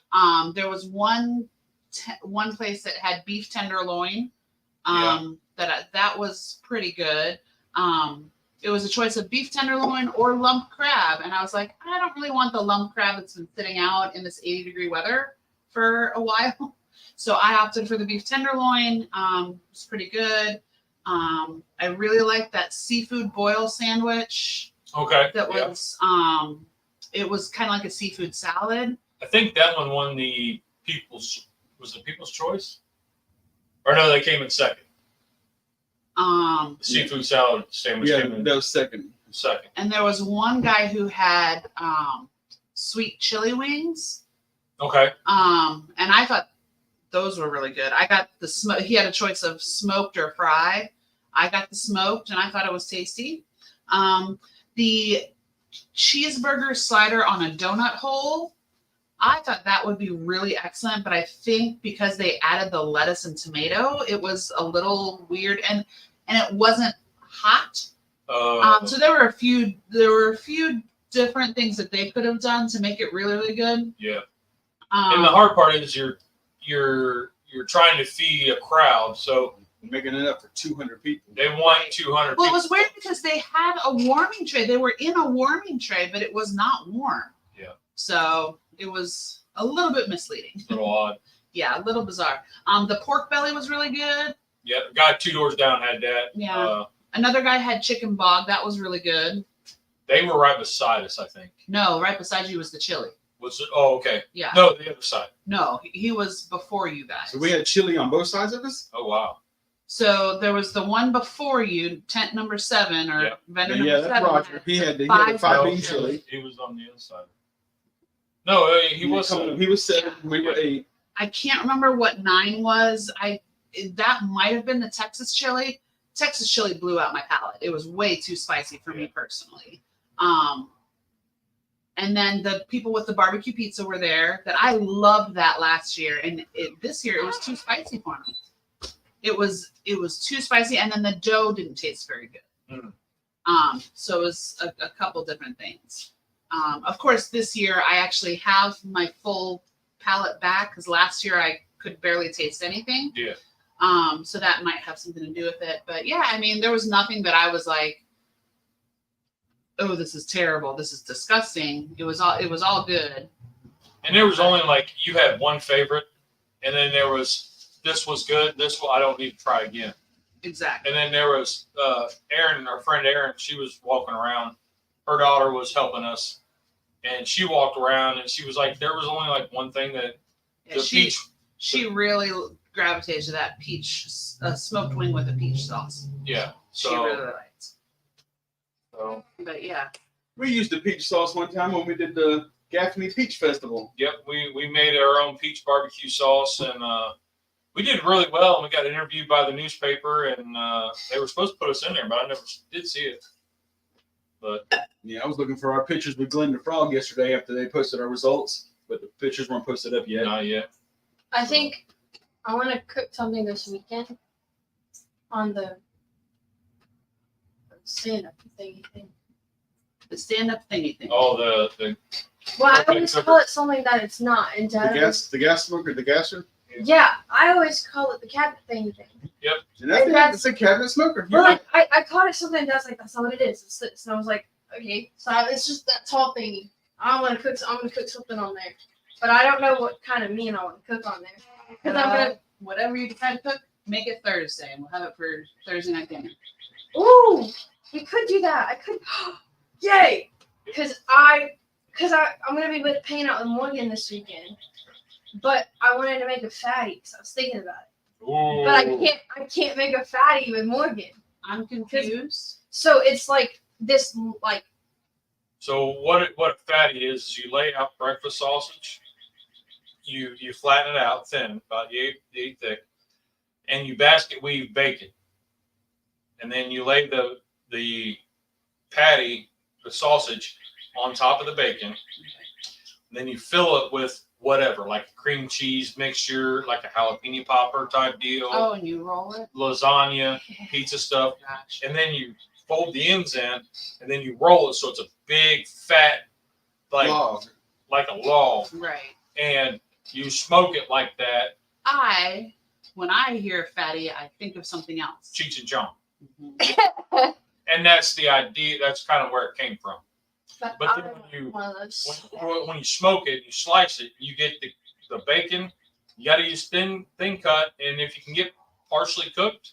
There was one place that had beef tenderloin. That was pretty good. It was a choice of beef tenderloin or lump crab, and I was like, I don't really want the lump crab that's been sitting out in this 80-degree weather for a while. So I opted for the beef tenderloin. It's pretty good. I really liked that seafood boil sandwich. Okay. That was it was kind of like a seafood salad. I think that one won the People's Choice? Or no, they came in second. The seafood salad sandwich came in. That was second. And there was one guy who had sweet chili wings. Okay. And I thought those were really good. I got the smoke. He had a choice of smoked or fried. I got the smoked, and I thought it was tasty. The cheeseburger slider on a donut hole, I thought that would be really excellent, but I think because they added the lettuce and tomato, it was a little weird, and it wasn't hot. So there were a few different things that they could have done to make it really, really good. Yeah. And the hard part is you're trying to feed a crowd, so making it up for 200 people. they want 200 Well, it people. was weird because they had a warming tray. They were in a warming tray, but it was not warm. Yeah. So it was a little bit misleading. A little odd. Yeah, a little bizarre. The pork belly was really good. Yeah, the guy 2 doors down had that. Yeah. Another guy had chicken bog. That was really good. They were right beside us, I think. No, right beside you was the chili. Was it? Oh, okay. Yeah. No, the other side. No, he was before you guys. So we had chili on both sides of us? Oh, wow. So there was the one before you, tent number 7 or Yep. vendor Yeah, number that's 7. Roger. He had the Five 5-bean beans. chili. He was on the inside. No, he was. He was 7. We were 8. I can't remember what 9 was. That might have been the Texas chili. Texas chili blew out my palate. It was way too spicy for me personally. And then the people with the barbecue pizza were there. That I loved that last year, and this year it was too spicy for me. It was too spicy, and then the dough didn't taste very good. So it was a couple different things. Of course, this year I actually have my full palate back because last year I could barely taste anything. Yeah. So that might have something to do with it. But yeah, I mean, there was nothing that I was like, oh, this is terrible. This is disgusting. It was all good. And there was only like, you had one favorite, and then there was, this was good. I don't need to try again. Exactly. And then there was Erin, our friend Erin. She was walking around. Her daughter was helping us, and she walked around, and she was like, there was only like one thing that Yeah, the peach. She really gravitated to that peach smoked wing with a peach sauce. Yeah. She So, really liked. so But yeah. We used the peach sauce one time when we did the Gaffney Peach Festival. yep, we made our own peach barbecue sauce, and we did really well. And we got interviewed by the newspaper, and they were supposed to put us in there, but I never did see it. But Yeah, I was looking for our pictures with Glenn the Frog yesterday after they posted our results, but the pictures weren't posted up yet. not yet. I think I want to cook something this weekend on the stand-up thingy thing. The stand-up thingy thing. Oh, the Well, I Okay, always so- call it something that it's not. And The Dad, gas smoker, the gasser. yeah, I always call it the cabinet thingy thing. And that's a cabinet smoker. But like, I called it something. Dad's like, that's not what it is. It's this. And I was like, okay, so it's just that tall thingy. I'm gonna cook something on there, but I don't know what kind of meat I want to cook on there. Because I'm gonna. Whatever you decide to cook, make it Thursday, and we'll have it for Thursday night dinner. Ooh, we could do that. I could. Yay! Because I'm gonna be with paying out with Morgan this weekend, but I wanted to make a fatty because I was thinking about it. ooh. But I can't make a fatty with Morgan. I'm confused. So it's like this, like. So what a fatty is you lay out breakfast sausage, you flatten it out thin, about 8 thick, and you basket weave bacon, and then you lay the patty, the sausage, on top of the bacon. And then you fill it with whatever, like a cream cheese mixture, like a jalapeno popper type deal, Oh, and you roll it? lasagna, pizza stuff, Gosh. and then you fold the ends in, and then you roll it so it's a big fat, like Log. like a log, Right. and you smoke it like that, When I hear fatty, I think of something else. Cheech and Chong. Mhm. And that's the idea. That's kind of where it came from. But then One of those. when you smoke it, you slice it, you get the bacon. You got to use thin cut, and if you can get partially cooked,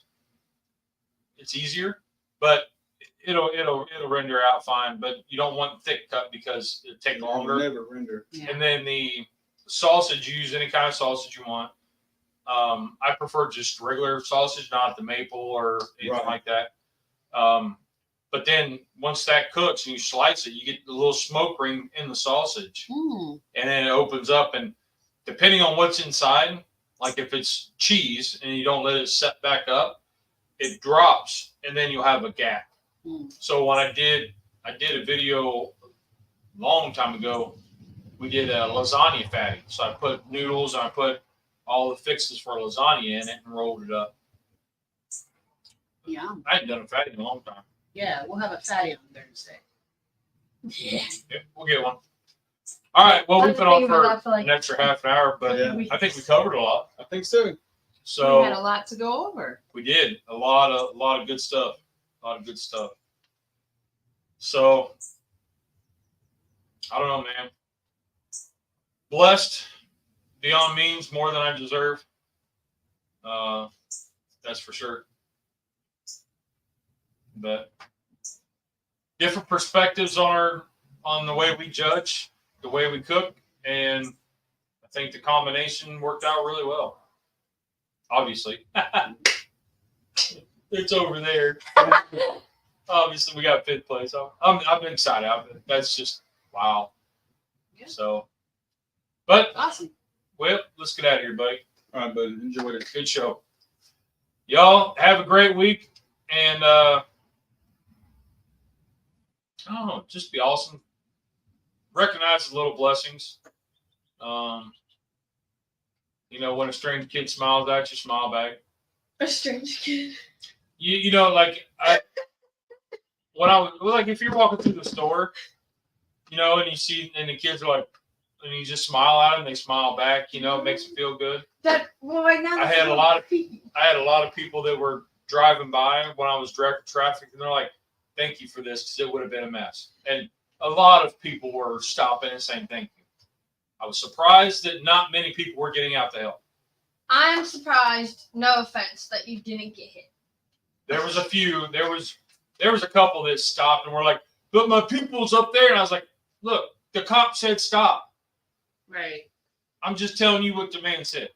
it's easier. But it'll render out fine. But you don't want thick cut because it take longer. Never render. Yeah. And then the sausage, you use any kind of sausage you want. I prefer just regular sausage, not the maple or anything like that. But then once that cooks and you slice it, you get the little smoke ring in the sausage, Mm. and then it opens up. And depending on what's inside, like if it's cheese and you don't let it set back up, it drops and then you'll have a gap. So when I did a video a long time ago. We did a lasagna fatty. So I put noodles and I put all the fixes for lasagna in it and rolled it up. Yeah. I hadn't done a fatty in a long time. Yeah, we'll have a fatty on Thursday. Yeah, we'll get one. All right. Well, we've been on for like an extra half an hour, but I think we covered a lot. I think so. So we had a lot to go over. we did a lot of good stuff. A lot of good stuff. So I don't know, man. Blessed beyond means, more than I deserve. That's for sure. But different perspectives on the way we judge, the way we cook, and I think the combination worked out really well. Obviously, it's over there. Obviously, we got 5th place. I'm excited. That's just wow. Yeah. So, but Awesome. well, let's get out of here, buddy. All right, buddy. Enjoy it. Good show. Y'all have a great week, and I don't know, just be awesome. Recognize the little blessings. You know, when a strange kid smiles at you, smile back. A strange kid. You know, like if you're walking through the store, you know, and you see, and the kids are like, and you just smile at them, they smile back. You know, it makes you feel good. That well, right now. I had a lot of people that were driving by when I was directing traffic, and they're like, "Thank you for this," because it would have been a mess. And a lot of people were stopping and saying thank you. I was surprised that not many people were getting out to help. I am surprised. No offense, that you didn't get hit. There was a few. There was a couple that stopped and were like, "But my people's up there," and I was like, "Look, the cop said stop. Right. I'm just telling you what the man said."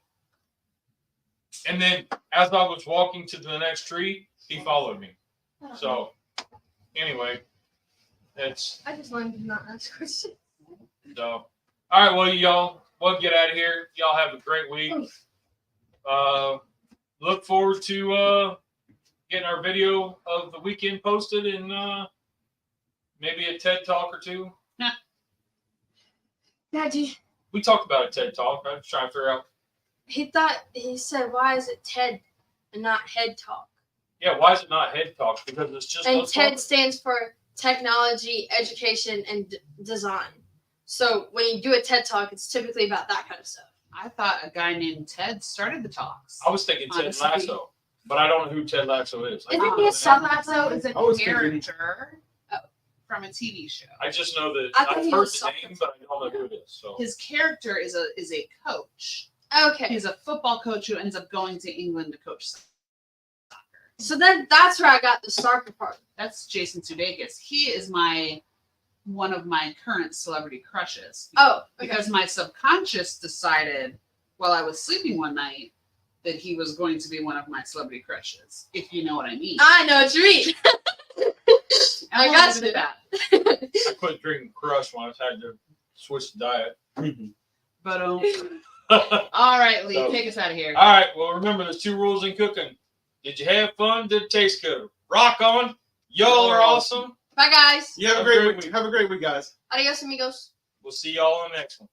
And then as I was walking to the next tree, he followed me. So anyway, I just learned to not ask questions. so. All right, well, y'all, we'll get out of here. Y'all have a great week. Look forward to getting our video of the weekend posted and maybe a TED Talk or two. Daddy. We talked about a TED Talk. I was trying to figure out. He said, why is it TED and not Head Talk? Yeah, why is it not Head Talk? Because it's just. And TED stands for Technology, Education, and Design. So when you do a TED Talk, it's typically about that kind of stuff. I thought a guy named Ted started the talks. I was thinking Ted Lasso, but I don't know who Ted Lasso is. Isn't he a Ted sub- Lasso is a I was thinking- character from a TV show. I just know that I thought I've he heard was the something. name, but I don't know who it is. So His character is a coach. Okay. He's a football coach who ends up going to England to coach soccer. So then that's where I got the soccer part. That's Jason Sudeikis. He is one of my current celebrity crushes. Oh, okay. Because my subconscious decided while I was sleeping one night that he was going to be one of my celebrity crushes, if you know what I mean. I know what you mean. I got you. that. I quit drinking Crush when I had to switch the diet. But all right, Lee, So- take us out of here. All right. Well, remember, there's 2 rules in cooking. Did you have fun? Did it taste good? Rock on. Y'all are awesome. Bye, guys. You have a great week. Have a great week, guys. Adios, amigos. We'll see y'all on the next one.